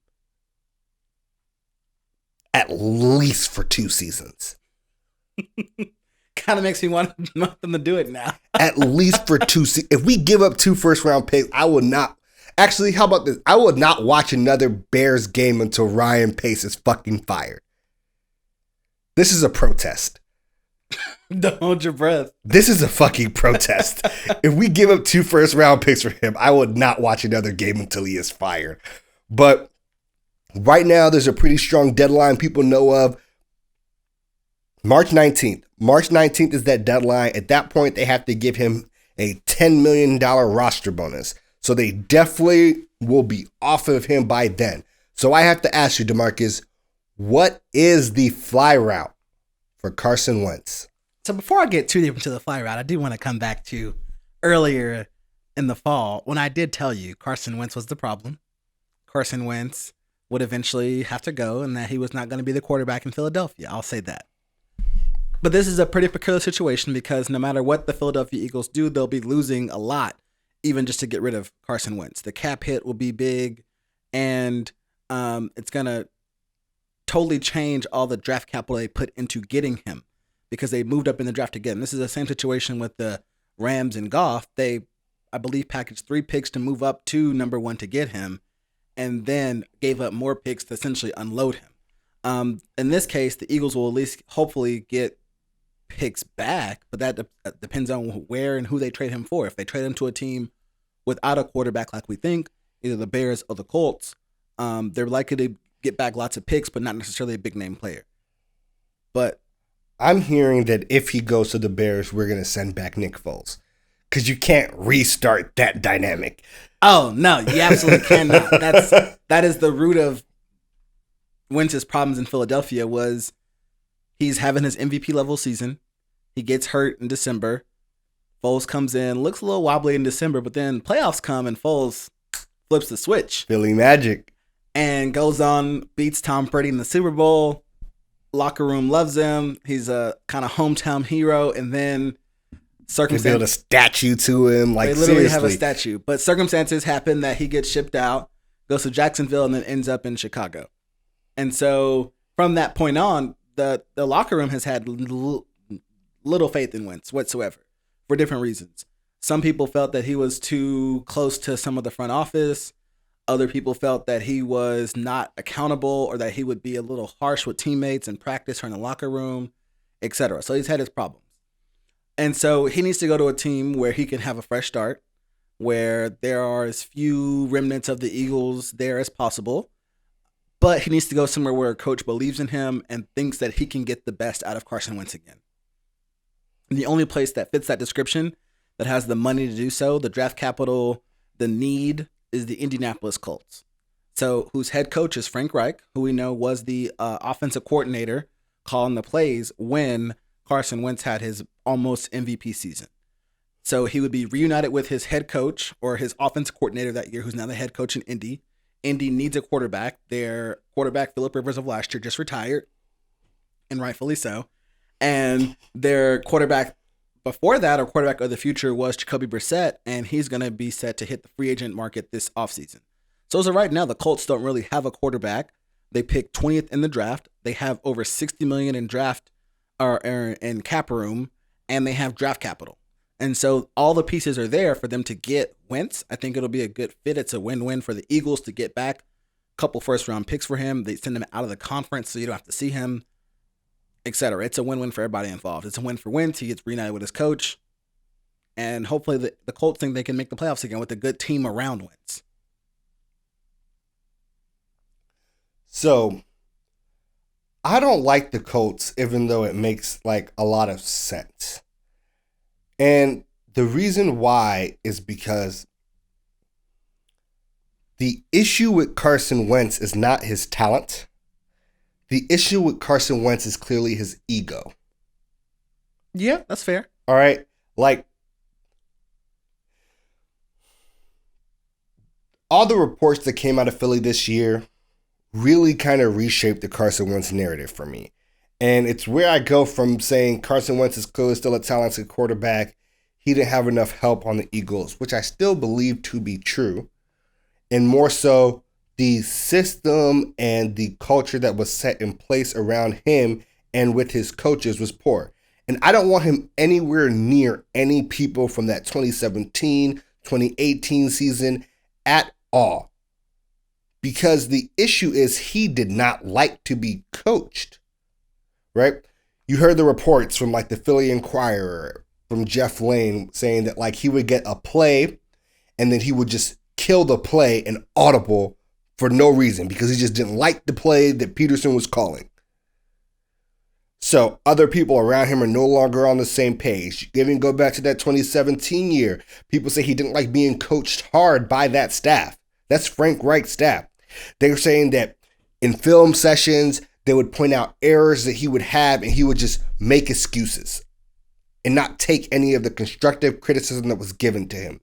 at least for 2 seasons. Kind of makes me want them to do it now. At least for 2 seasons. If we give up 2 first-round picks, I will not. Actually, how about this? I will not watch another Bears game until Ryan Pace is fucking fired. This is a protest. Don't hold your breath. This is a fucking protest. If we give up 2 first-round picks for him, I would not watch another game until he is fired. But right now, there's a pretty strong deadline people know of. March 19th. March 19th is that deadline. At that point, they have to give him a $10 million roster bonus. So they definitely will be off of him by then. So I have to ask you, DeMarcus, what is the fly route for Carson Wentz? So before I get too deep into the fly route, I do want to come back to earlier in the fall when I did tell you Carson Wentz was the problem. Carson Wentz would eventually have to go and that he was not going to be the quarterback in Philadelphia. I'll say that. But this is a pretty peculiar situation because no matter what the Philadelphia Eagles do, they'll be losing a lot, even just to get rid of Carson Wentz. The cap hit will be big, and it's going to totally change all the draft capital they put into getting him because they moved up in the draft again. This is the same situation with the Rams and Goff. They, I believe, packaged 3 picks to move up to number 1 to get him, and then gave up more picks to essentially unload him. In this case, the Eagles will at least hopefully get picks back, but that depends on where and who they trade him for. If they trade him to a team without a quarterback like we think, either the Bears or the Colts, they're likely to get back lots of picks, but not necessarily a big name player. But I'm hearing that if he goes to the Bears, we're going to send back Nick Foles because you can't restart that dynamic. Oh, no, you absolutely cannot. That is the root of Wentz's problems in Philadelphia was he's having his MVP level season. He gets hurt in December. Foles comes in, looks a little wobbly in December, but then playoffs come and Foles flips the switch. Philly Magic. And goes on, beats Tom Brady in the Super Bowl. Locker room loves him. He's a kind of hometown hero. And then circumstances. They build a statue to him. Like, they literally seriously. have a statue. But circumstances happen that he gets shipped out, goes to Jacksonville, and then ends up in Chicago. And so from that point on, the locker room has had little faith in Wentz whatsoever for different reasons. Some people felt that he was too close to some of the front office. Other people felt that he was not accountable or that he would be a little harsh with teammates in practice or in the locker room, etc. So he's had his problems. And so he needs to go to a team where he can have a fresh start, where there are as few remnants of the Eagles there as possible. But he needs to go somewhere where a coach believes in him and thinks that he can get the best out of Carson Wentz again. And the only place that fits that description, that has the money to do so, the draft capital, the need, is the Indianapolis Colts. So whose head coach is Frank Reich, who we know was the offensive coordinator calling the plays when Carson Wentz had his almost MVP season. So he would be reunited with his head coach or his offensive coordinator that year, who's now the head coach in Indy, Indy needs a quarterback. Their quarterback, Phillip Rivers of last year, just retired, and rightfully so. And their quarterback before that, or quarterback of the future, was Jacoby Brissett, and he's going to be set to hit the free agent market this offseason. So as of right now, the Colts don't really have a quarterback. They picked 20th in the draft. They have over $60 million in draft or in cap room, and they have draft capital. And so all the pieces are there for them to get Wentz. I think it'll be a good fit. It's a win-win for the Eagles to get back a couple first-round picks for him. They send him out of the conference so you don't have to see him, etc. It's a win-win for everybody involved. It's a win for Wentz. He gets reunited with his coach. And hopefully the Colts think they can make the playoffs again with a good team around Wentz. So, I don't like the Colts, even though it makes like a lot of sense. And the reason why is because the issue with Carson Wentz is not his talent. The issue with Carson Wentz is clearly his ego. Yeah, that's fair. All right. Like, all the reports that came out of Philly this year really kind of reshaped the Carson Wentz narrative for me. And it's where I go from saying Carson Wentz is clearly still a talented quarterback. He didn't have enough help on the Eagles, which I still believe to be true. And more so, the system and the culture that was set in place around him and with his coaches was poor. And I don't want him anywhere near any people from that 2017, 2018 season at all. Because the issue is he did not like to be coached, right? You heard the reports from like the Philly Inquirer, from Jeff Lane, saying that like he would get a play and then he would just kill the play and audible for no reason because he just didn't like the play that Peterson was calling. So other people around him are no longer on the same page. Even go back to that 2017 year, people say he didn't like being coached hard by that staff. That's Frank Reich's staff. They were saying that in film sessions, they would point out errors that he would have and he would just make excuses and not take any of the constructive criticism that was given to him.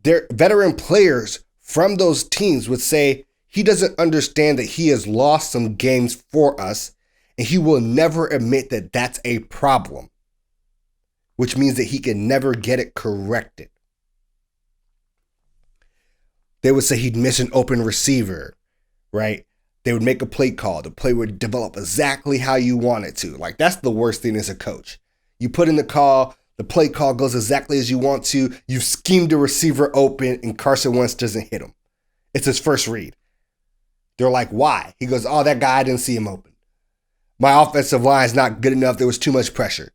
Their veteran players from those teams would say he doesn't understand that he has lost some games for us and he will never admit that that's a problem, which means that he can never get it corrected. They would say he'd miss an open receiver, right? They would make a play call. The play would develop exactly how you want it to. Like, that's the worst thing as a coach. You put in the call, the play call goes exactly as you want to. You schemed the receiver open, and Carson Wentz doesn't hit him. It's his first read. They're like, why? He goes, oh, that guy, I didn't see him open. My offensive line is not good enough. There was too much pressure.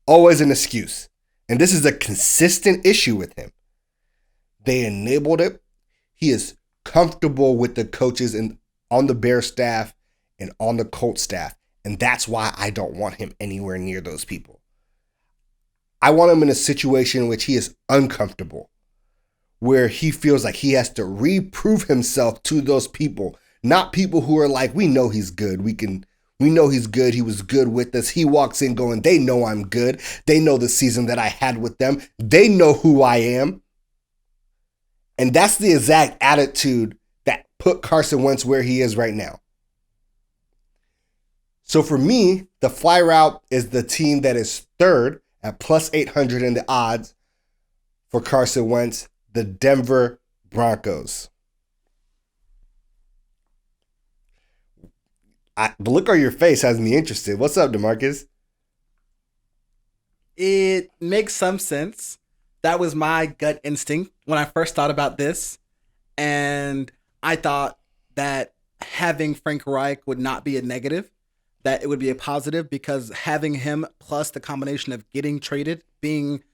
Always an excuse. And this is a consistent issue with him. They enabled it. He is comfortable with the coaches and on the Bears staff and on the Colts staff. And that's why I don't want him anywhere near those people. I want him in a situation in which he is uncomfortable, where he feels like he has to reprove himself to those people, not people who are like, we know he's good. We know he's good. He was good with us. He walks in going, they know I'm good. They know the season that I had with them. They know who I am. And that's the exact attitude that put Carson Wentz where he is right now. So for me, the fly route is the team that is third at plus 800 in the odds for Carson Wentz, the Denver Broncos. The look on your face has me interested. What's up, DeMarcus? It makes some sense. That was my gut instinct when I first thought about this. And I thought that having Frank Reich would not be a negative, that it would be a positive, because having him plus the combination of getting traded, being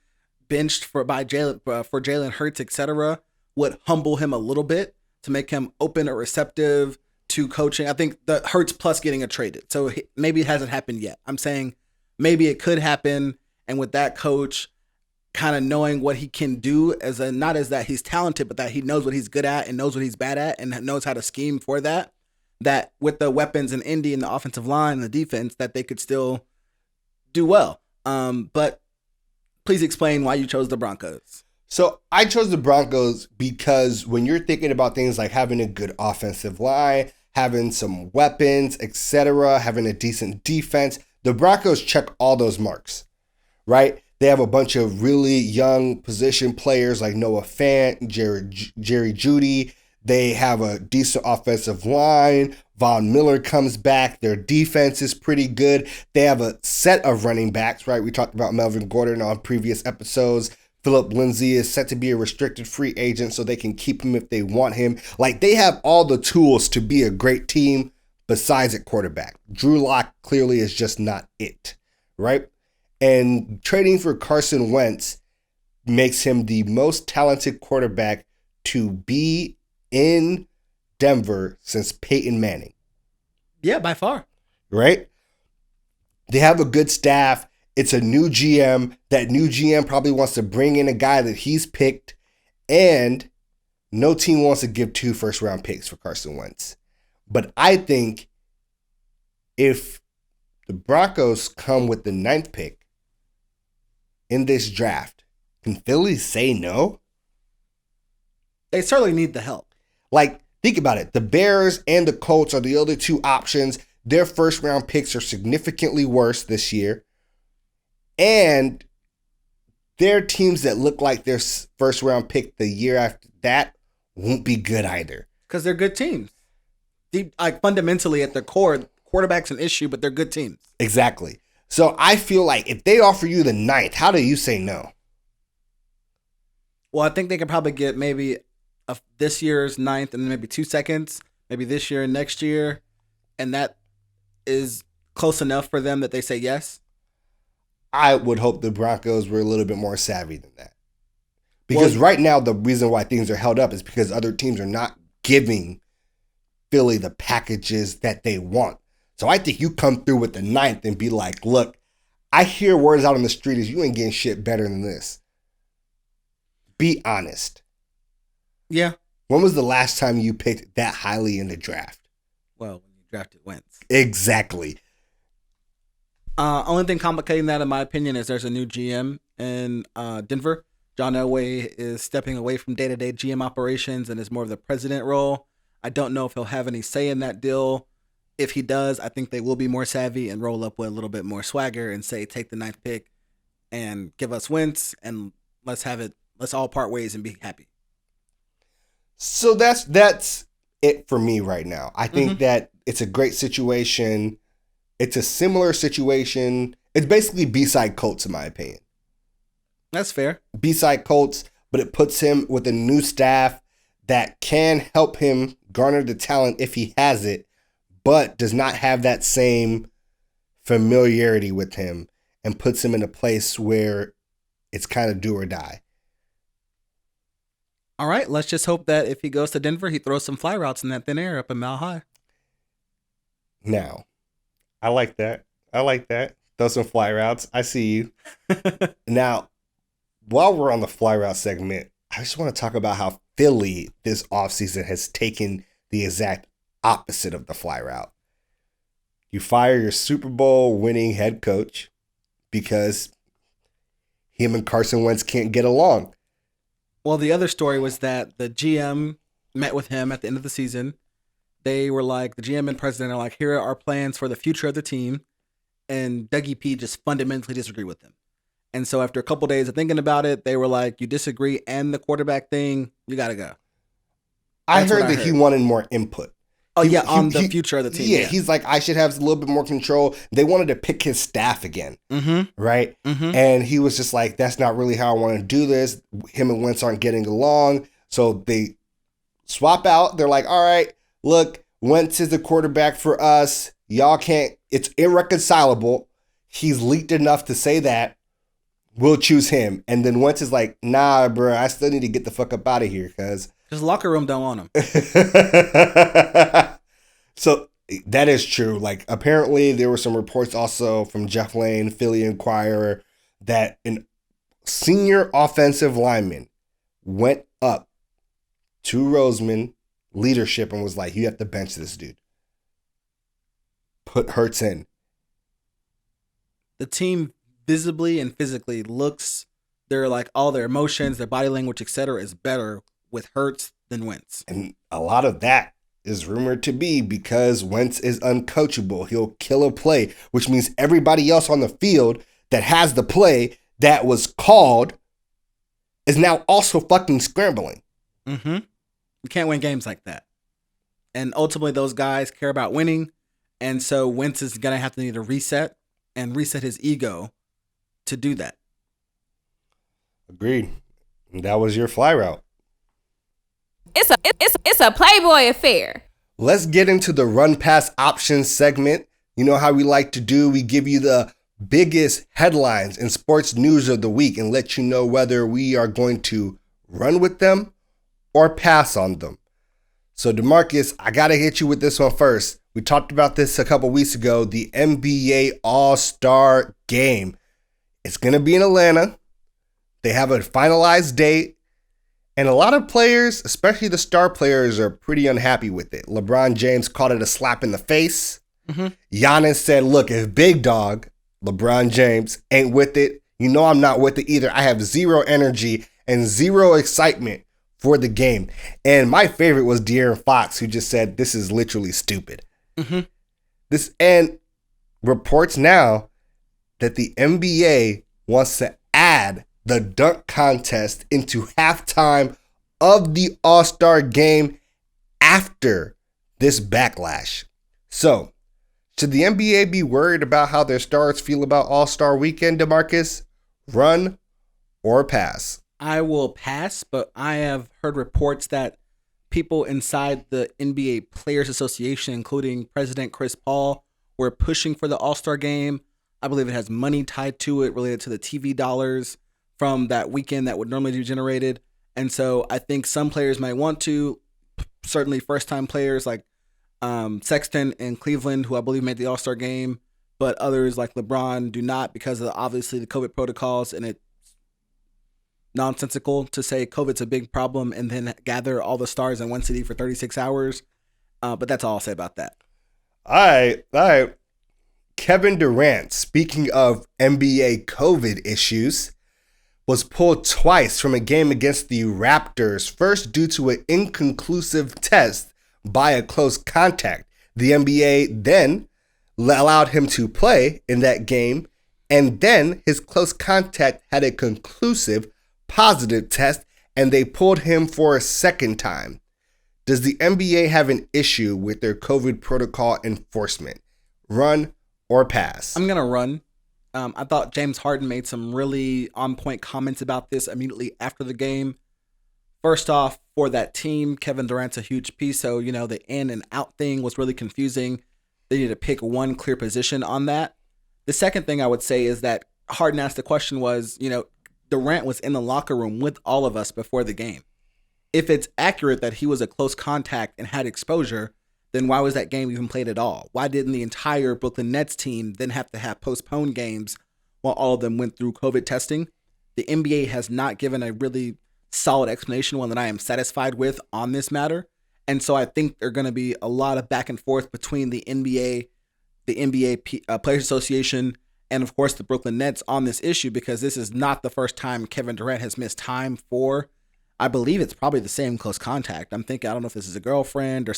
benched for Jalen Hurts, etc., would humble him a little bit to make him open or receptive to coaching. I think the Hurts plus getting traded. So maybe it hasn't happened yet. I'm saying maybe it could happen. And with that coach kind of knowing what he can do, not as that he's talented, but that he knows what he's good at and knows what he's bad at and knows how to scheme for that with the weapons in Indy and the offensive line and the defense, that they could still do well. But please explain why you chose the Broncos. So I chose the Broncos because when you're thinking about things like having a good offensive line, having some weapons, etc., having a decent defense, the Broncos check all those marks, right? They have a bunch of really young position players like Noah Fant, Jerry Jeudy. They have a decent offensive line. Von Miller comes back. Their defense is pretty good. They have a set of running backs, right? We talked about Melvin Gordon on previous episodes. Philip Lindsay is set to be a restricted free agent, so they can keep him if they want him. Like, they have all the tools to be a great team besides at quarterback. Drew Lock clearly is just not it, right? And trading for Carson Wentz makes him the most talented quarterback to be in Denver since Peyton Manning. Yeah, by far. Right? They have a good staff. It's a new GM. That new GM probably wants to bring in a guy that he's picked. And no team wants to give 2 first-round picks for Carson Wentz. But I think if the Broncos come with the 9th pick in this draft, can Philly say no? They certainly need the help. Like, think about it. The Bears and the Colts are the other 2 options. Their first-round picks are significantly worse this year. And they're teams that look like their first-round pick the year after that won't be good either. Because they're good teams. Like, fundamentally, at their core, quarterback's an issue, but they're good teams. Exactly. So I feel like if they offer you the 9th, how do you say no? Well, I think they could probably get maybe this year's 9th and then maybe 2 seconds, maybe this year and next year. And that is close enough for them that they say yes. I would hope the Broncos were a little bit more savvy than that. Because right now, the reason why things are held up is because other teams are not giving Philly the packages that they want. So I think you come through with the 9th and be like, look, I hear words out on the street is you ain't getting shit better than this. Be honest. Yeah. When was the last time you picked that highly in the draft? Well, when you drafted Wentz. Exactly. Only thing complicating that, in my opinion, is there's a new GM in Denver. John Elway is stepping away from day-to-day GM operations and is more of the president role. I don't know if he'll have any say in that deal. If he does, I think they will be more savvy and roll up with a little bit more swagger and say, take the 9th pick and give us Wentz and let's have it. Let's all part ways and be happy. So that's it for me right now. I think that it's a great situation. It's a similar situation. It's basically B-side Colts, in my opinion. That's fair. B-side Colts, but it puts him with a new staff that can help him garner the talent if he has it, but does not have that same familiarity with him and puts him in a place where it's kind of do or die. All right, let's just hope that if he goes to Denver, he throws some fly routes in that thin air up in Mile High. Now, I like that. Throw some fly routes. I see you. Now, while we're on the fly route segment, I just want to talk about how Philly this offseason has taken the exact opposite of the fly route. You fire your Super Bowl winning head coach because him and Carson Wentz can't get along. Well, the other story was that the GM met with him at the end of the season. They were like, the GM and president are like, here are our plans for the future of the team. And Dougie P just fundamentally disagreed with them. And so after a couple of days of thinking about it, they were like, you disagree and the quarterback thing, you got to go. I heard that he wanted more input. Oh, on the future of the team. Yeah, he's like, I should have a little bit more control. They wanted to pick his staff again, right? And he was just like, that's not really how I want to do this. Him and Wentz aren't getting along. So they swap out. They're like, all right, look, Wentz is the quarterback for us. Y'all can't, it's irreconcilable. He's leaked enough to say that. We'll choose him. And then Wentz is like, nah, bro, I still need to get the fuck up out of here because his locker room don't want him. So that is true. Like, apparently there were some reports also from Jeff Lane, Philly Inquirer, that an senior offensive lineman went up to Roseman leadership and was like, you have to bench this dude. Put Hurts in. The team visibly and physically looks They're like all their emotions, their body language, etc., is better with Hurts than Wentz. And a lot of that is rumored to be because Wentz is uncoachable. He'll kill a play, which means everybody else on the field that has the play that was called is now also fucking scrambling. Mm-hmm. You can't win games like that. And ultimately, those guys care about winning. And so Wentz is going to have to need to reset and reset his ego to do that. Agreed. And that was your fly route. It's a Playboy affair. Let's get into the run pass options segment. You know how we like to do. We give you the biggest headlines in sports news of the week and let you know whether we are going to run with them or pass on them. So DeMarcus, I got to hit you with this one first. We talked about this a couple weeks ago, the NBA All-Star Game. It's going to be in Atlanta. They have a finalized date. And a lot of players, especially the star players, are pretty unhappy with it. LeBron James called it a slap in the face. Mm-hmm. Giannis said, look, if Big Dog, LeBron James, ain't with it, you know I'm not with it either. I have zero energy and zero excitement for the game. And my favorite was De'Aaron Fox, who just said, this is literally stupid. Mm-hmm. And reports now that the NBA wants to add the dunk contest into halftime of the All-Star Game after this backlash. So, should the NBA be worried about how their stars feel about All-Star Weekend, DeMarcus? Run or pass? I will pass, but I have heard reports that people inside the NBA Players Association, including President Chris Paul, were pushing for the All-Star Game. I believe it has money tied to it related to the TV dollars from that weekend that would normally be generated. And so I think some players might want to, certainly first-time players like Sexton in Cleveland, who I believe made the All-Star Game, but others like LeBron do not because of obviously the COVID protocols, and it's nonsensical to say COVID's a big problem and then gather all the stars in one city for 36 hours. But that's all I'll say about that. All right. Kevin Durant, speaking of NBA COVID issues, was pulled twice from a game against the Raptors, first due to an inconclusive test by a close contact. The NBA then allowed him to play in that game, and then his close contact had a conclusive positive test, and they pulled him for a second time. Does the NBA have an issue with their COVID protocol enforcement? Run or pass? I'm going to run. I thought James Harden made some really on-point comments about this immediately after the game. First off, for that team, Kevin Durant's a huge piece, so, the in and out thing was really confusing. They need to pick one clear position on that. The second thing I would say is that Harden asked the question was, Durant was in the locker room with all of us before the game. If it's accurate that he was a close contact and had exposure, then why was that game even played at all? Why didn't the entire Brooklyn Nets team then have to have postponed games while all of them went through COVID testing? The NBA has not given a really solid explanation, one that I am satisfied with on this matter. And so I think there's going to be a lot of back and forth between the NBA Players Association, and of course the Brooklyn Nets on this issue, because this is not the first time Kevin Durant has missed time for, I believe it's probably the same close contact. I'm thinking, I don't know if this is a girlfriend or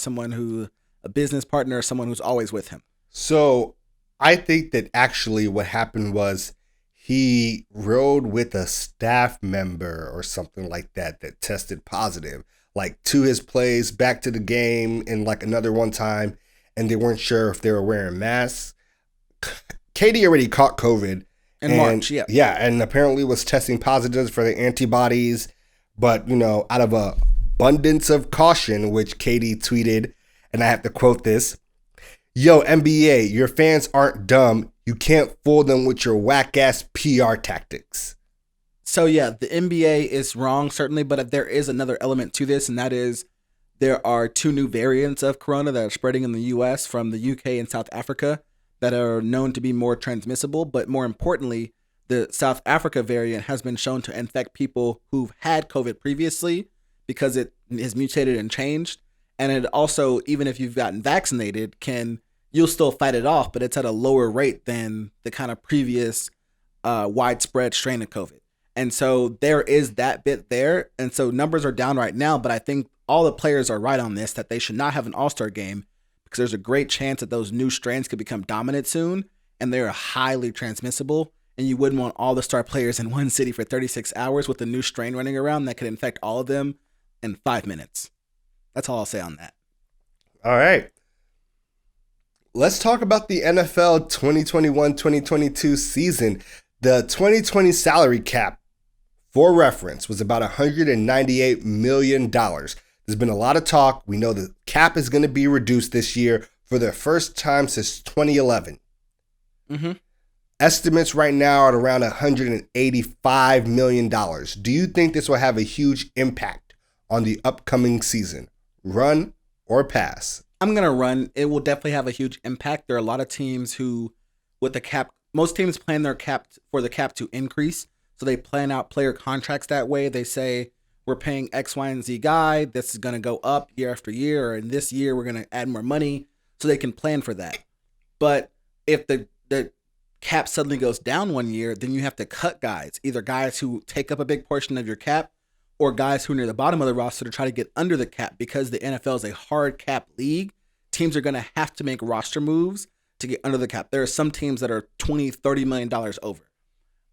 a business partner or someone who's always with him. So I think that actually what happened was he rode with a staff member or something like that tested positive, like to his place, back to the game, and like another one time, and they weren't sure if they were wearing masks. KD already caught COVID in March, yeah. Yeah, and apparently was testing positives for the antibodies, but, out of an abundance of caution, which KD tweeted, and I have to quote this, "Yo, NBA, your fans aren't dumb. You can't fool them with your whack-ass PR tactics." So, yeah, the NBA is wrong, certainly, but there is another element to this, and that is there are 2 new variants of corona that are spreading in the U.S. from the UK and South Africa that are known to be more transmissible, but more importantly, the South Africa variant has been shown to infect people who've had COVID previously because it has mutated and changed. And it also, even if you've gotten vaccinated, you'll still fight it off, but it's at a lower rate than the kind of previous widespread strain of COVID. And so there is that bit there. And so numbers are down right now, but I think all the players are right on this, that they should not have an all-star game because there's a great chance that those new strains could become dominant soon, and they're highly transmissible. And you wouldn't want all the star players in one city for 36 hours with a new strain running around that could infect all of them in 5 minutes. That's all I'll say on that. All right. Let's talk about the NFL 2021-2022 season. The 2020 salary cap, for reference, was about $198 million. There's been a lot of talk. We know the cap is going to be reduced this year for the first time since 2011. Mm-hmm. Estimates right now are at around $185 million. Do you think this will have a huge impact on the upcoming season? Run or pass? I'm going to run. It will definitely have a huge impact. There are a lot of teams who, with the cap, most teams plan their cap for the cap to increase. So they plan out player contracts that way. They say, we're paying X, Y, and Z guy. This is going to go up year after year. Or in this year, we're going to add more money. So they can plan for that. But if the cap suddenly goes down one year, then you have to cut guys. Either guys who take up a big portion of your cap or guys who are near the bottom of the roster to try to get under the cap. Because the NFL is a hard cap league, teams are going to have to make roster moves to get under the cap. There are some teams that are $20, $30 million over.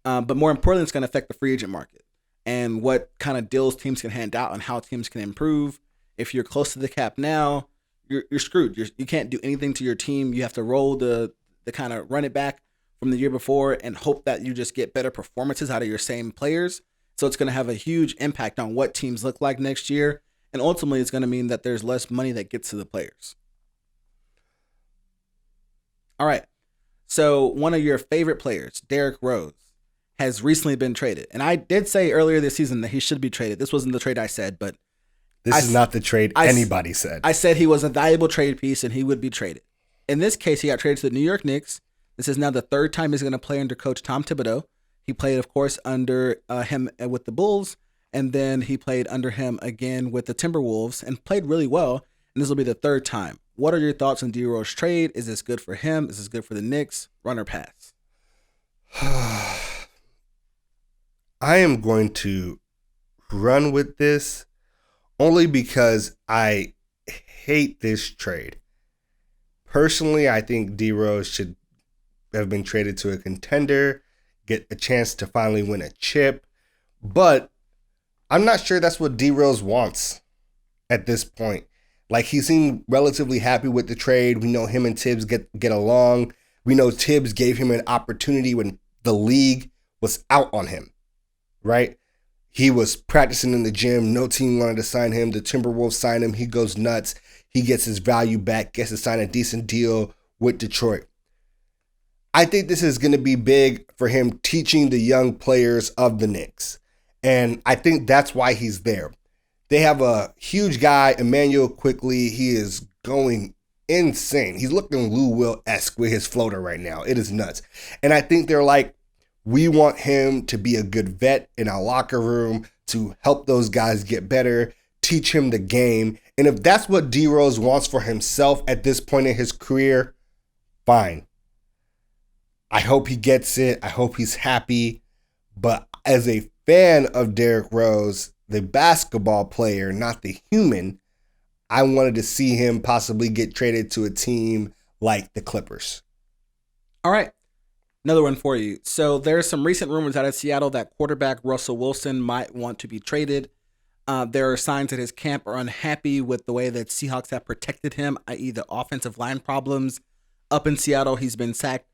But more importantly, it's going to affect the free agent market and what kind of deals teams can hand out and how teams can improve. If you're close to the cap now, you're screwed. You can't do anything to your team. You have to roll the kind of run it back from the year before and hope that you just get better performances out of your same players. So it's going to have a huge impact on what teams look like next year. And ultimately, it's going to mean that there's less money that gets to the players. All right. So one of your favorite players, Derrick Rose, has recently been traded. And I did say earlier this season that he should be traded. This wasn't the trade I said, but this is not the trade anybody said. I said he was a valuable trade piece and he would be traded. In this case, he got traded to the New York Knicks. This is now the third time he's going to play under Coach Tom Thibodeau. He played, of course, under him with the Bulls, and then he played under him again with the Timberwolves and played really well. And this will be the third time. What are your thoughts on D Rose's trade? Is this good for him? Is this good for the Knicks? Run or pass? I am going to run with this only because I hate this trade. Personally, I think D Rose should have been traded to a contender, get a chance to finally win a chip. But I'm not sure that's what D Rose wants at this point. Like, he seemed relatively happy with the trade. We know him and Tibbs get along. We know Tibbs gave him an opportunity when the league was out on him, right? He was practicing in the gym. No team wanted to sign him. The Timberwolves signed him. He goes nuts. He gets his value back, gets to sign a decent deal with Detroit. I think this is going to be big for him teaching the young players of the Knicks. And I think that's why he's there. They have a huge guy, Emmanuel Quickley. He is going insane. He's looking Lou Will-esque with his floater right now. It is nuts. And I think they're like, we want him to be a good vet in our locker room to help those guys get better, teach him the game. And if that's what D Rose wants for himself at this point in his career, fine. I hope he gets it. I hope he's happy. But as a fan of Derrick Rose, the basketball player, not the human, I wanted to see him possibly get traded to a team like the Clippers. All right. Another one for you. So there's some recent rumors out of Seattle that quarterback Russell Wilson might want to be traded. There are signs that his camp are unhappy with the way that Seahawks have protected him, i.e. the offensive line problems. Up in Seattle, he's been sacked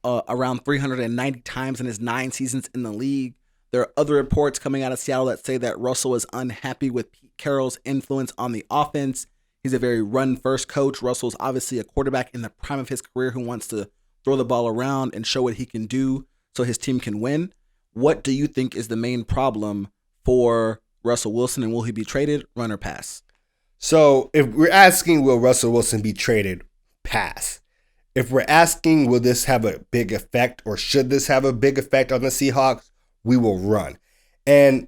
around 390 times in his 9 seasons in the league. There are other reports coming out of Seattle that say that Russell is unhappy with Pete Carroll's influence on the offense. He's a very run-first coach. Russell's obviously a quarterback in the prime of his career who wants to throw the ball around and show what he can do so his team can win. What do you think is the main problem for Russell Wilson, and will he be traded, run or pass? So if we're asking, will Russell Wilson be traded, pass. If we're asking, will this have a big effect or should this have a big effect on the Seahawks, we will run. And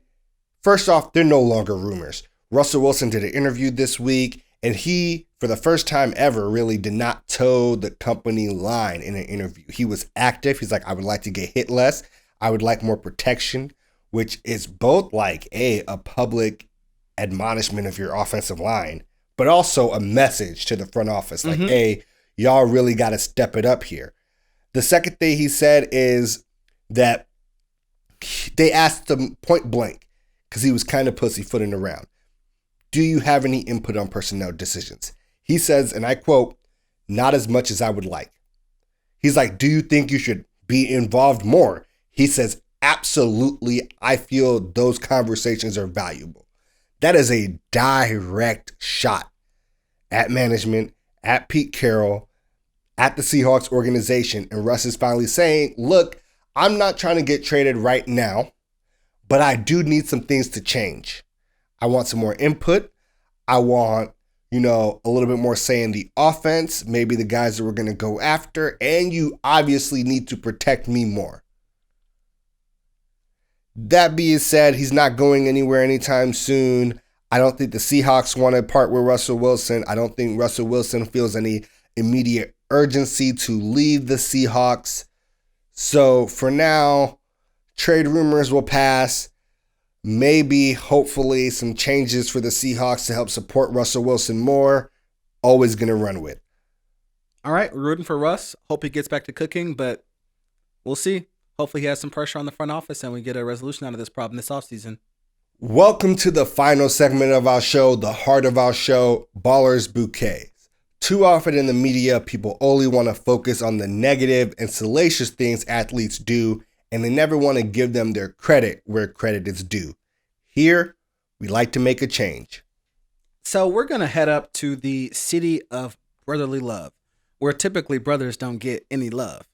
first off, they're no longer rumors. Russell Wilson did an interview this week, and he, for the first time ever, really did not toe the company line in an interview. He was active. He's like, I would like to get hit less. I would like more protection. which is both like a public admonishment of your offensive line, but also a message to the front office. Like, hey, y'all really got to step it up here. The second thing he said is that they asked him point blank, because he was kind of pussyfooting around, do you have any input on personnel decisions? He says, and I quote, not as much as I would like. He's like, do you think you should be involved more? He says, absolutely. I feel those conversations are valuable. That is a direct shot at management, at Pete Carroll, at the Seahawks organization. And Russ is finally saying, look, I'm not trying to get traded right now, but I do need some things to change. I want some more input. I want, a little bit more say in the offense, maybe the guys that we're going to go after, and you obviously need to protect me more. That being said, he's not going anywhere anytime soon. I don't think the Seahawks want to part with Russell Wilson. I don't think Russell Wilson feels any immediate urgency to leave the Seahawks. So for now, trade rumors will pass. Maybe, hopefully, some changes for the Seahawks to help support Russell Wilson more. Always going to run with. All right, we're rooting for Russ. Hope he gets back to cooking, but we'll see. Hopefully he has some pressure on the front office and we get a resolution out of this problem this offseason. Welcome to the final segment of our show, the heart of our show, Ballers Bouquet. Too often in the media, people only want to focus on the negative and salacious things athletes do, and they never want to give them their credit where credit is due. Here, we like to make a change. So we're going to head up to the city of brotherly love, where typically brothers don't get any love.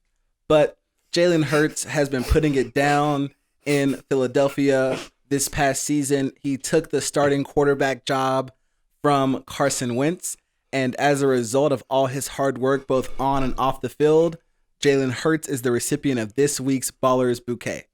But Jalen Hurts has been putting it down in Philadelphia this past season. He took the starting quarterback job from Carson Wentz. And as a result of all his hard work, both on and off the field, Jalen Hurts is the recipient of this week's Ballers Bouquet.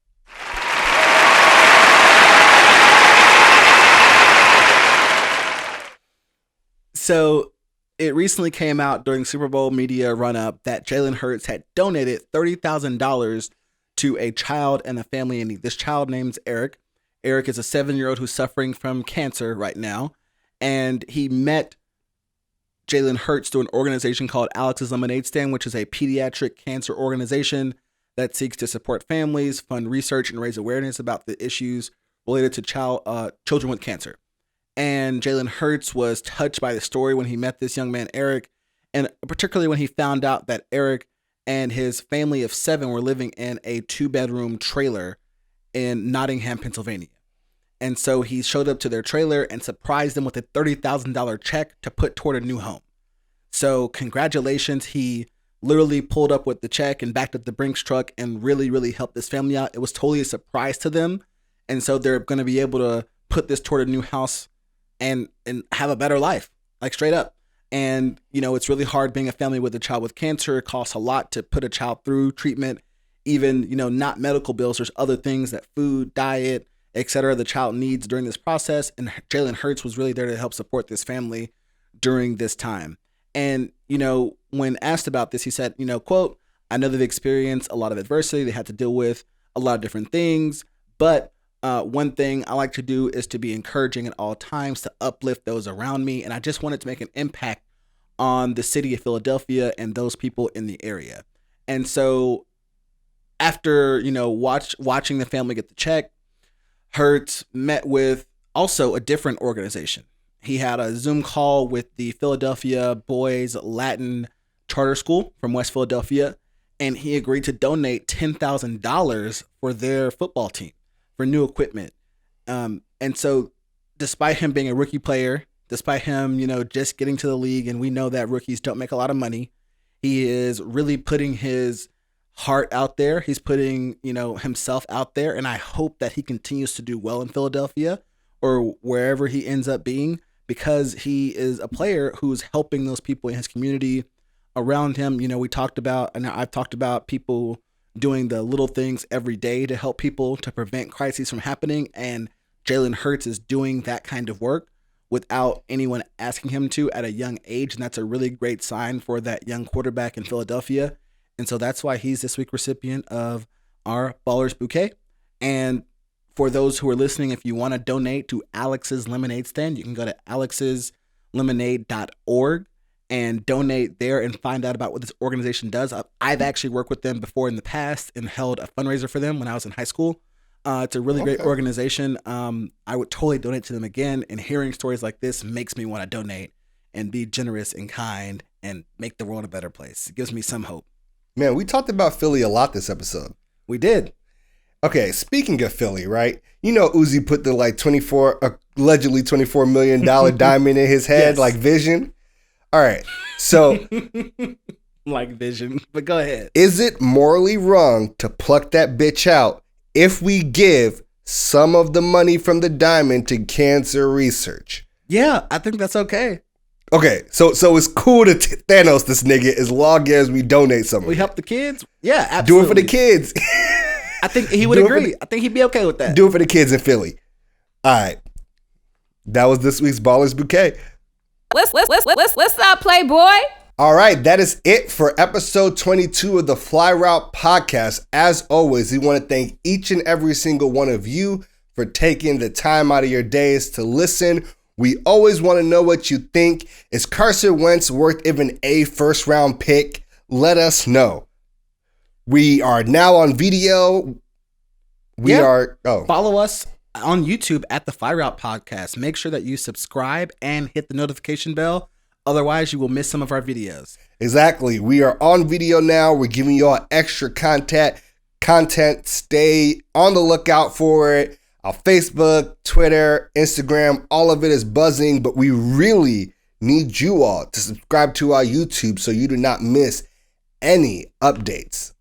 So it recently came out during Super Bowl media run-up that Jalen Hurts had donated $30,000 to a child and a family in need. This child named Eric. Eric is a 7-year-old who's suffering from cancer right now. And he met Jalen Hurts through an organization called Alex's Lemonade Stand, which is a pediatric cancer organization that seeks to support families, fund research, and raise awareness about the issues related to children with cancer. And Jalen Hurts was touched by the story when he met this young man, Eric, and particularly when he found out that Eric and his family of 7 were living in a 2-bedroom trailer in Nottingham, Pennsylvania. And so he showed up to their trailer and surprised them with a $30,000 check to put toward a new home. So congratulations. He literally pulled up with the check and backed up the Brinks truck and really, really helped this family out. It was totally a surprise to them. And so they're going to be able to put this toward a new house and have a better life, like straight up. And, it's really hard being a family with a child with cancer. It costs a lot to put a child through treatment, even, not medical bills. There's other things that food, diet, etc. the child needs during this process. And Jalen Hurts was really there to help support this family during this time. And, when asked about this, he said, quote, I know they've experienced a lot of adversity. They had to deal with a lot of different things. But one thing I like to do is to be encouraging at all times, to uplift those around me. And I just wanted to make an impact on the city of Philadelphia and those people in the area. And so after, watching the family get the check, Hurts met with also a different organization. He had a Zoom call with the Philadelphia Boys Latin Charter School from West Philadelphia, and he agreed to donate $10,000 for their football team for new equipment. And so despite him being a rookie player, despite him, just getting to the league, and we know that rookies don't make a lot of money, he is really putting his heart out there. He's putting, himself out there. And I hope that he continues to do well in Philadelphia or wherever he ends up being, because he is a player who's helping those people in his community around him. We talked about, and I've talked about people doing the little things every day to help people to prevent crises from happening. And Jalen Hurts is doing that kind of work without anyone asking him to at a young age. And that's a really great sign for that young quarterback in Philadelphia. And so that's why he's this week's recipient of our Ballers Bouquet. And for those who are listening, if you want to donate to Alex's Lemonade Stand, you can go to alexslemonade.org and donate there and find out about what this organization does. I've actually worked with them before in the past and held a fundraiser for them when I was in high school. It's a really great organization. I would totally donate to them again, and hearing stories like this makes me want to donate and be generous and kind and make the world a better place. It gives me some hope. Man, we talked about Philly a lot this episode. We did. Okay, speaking of Philly, right? You know Uzi put the allegedly $24 million diamond in his head, like Vision. All right, so like Vision, but go ahead. Is it morally wrong to pluck that bitch out if we give some of the money from the diamond to cancer research? Yeah, I think that's okay. Okay, so it's cool to Thanos this nigga as long as we donate some. We help the kids? Yeah, absolutely. Do it for the kids. I think he would agree. I think he'd be okay with that. Do it for the kids in Philly. All right. That was this week's Ballers Bouquet. Let's not play, boy. All right, that is it for episode 22 of the Fly Route podcast. As always, we want to thank each and every single one of you for taking the time out of your days to listen. We always want to know what you think. Is Carson Wentz worth even a first-round pick? Let us know. We are now on video. Follow us on YouTube at the Fly Route Podcast. Make sure that you subscribe and hit the notification bell. Otherwise, you will miss some of our videos. Exactly. We are on video now. We're giving you all extra content. Stay on the lookout for it. Our Facebook, Twitter, Instagram, all of it is buzzing, but we really need you all to subscribe to our YouTube so you do not miss any updates.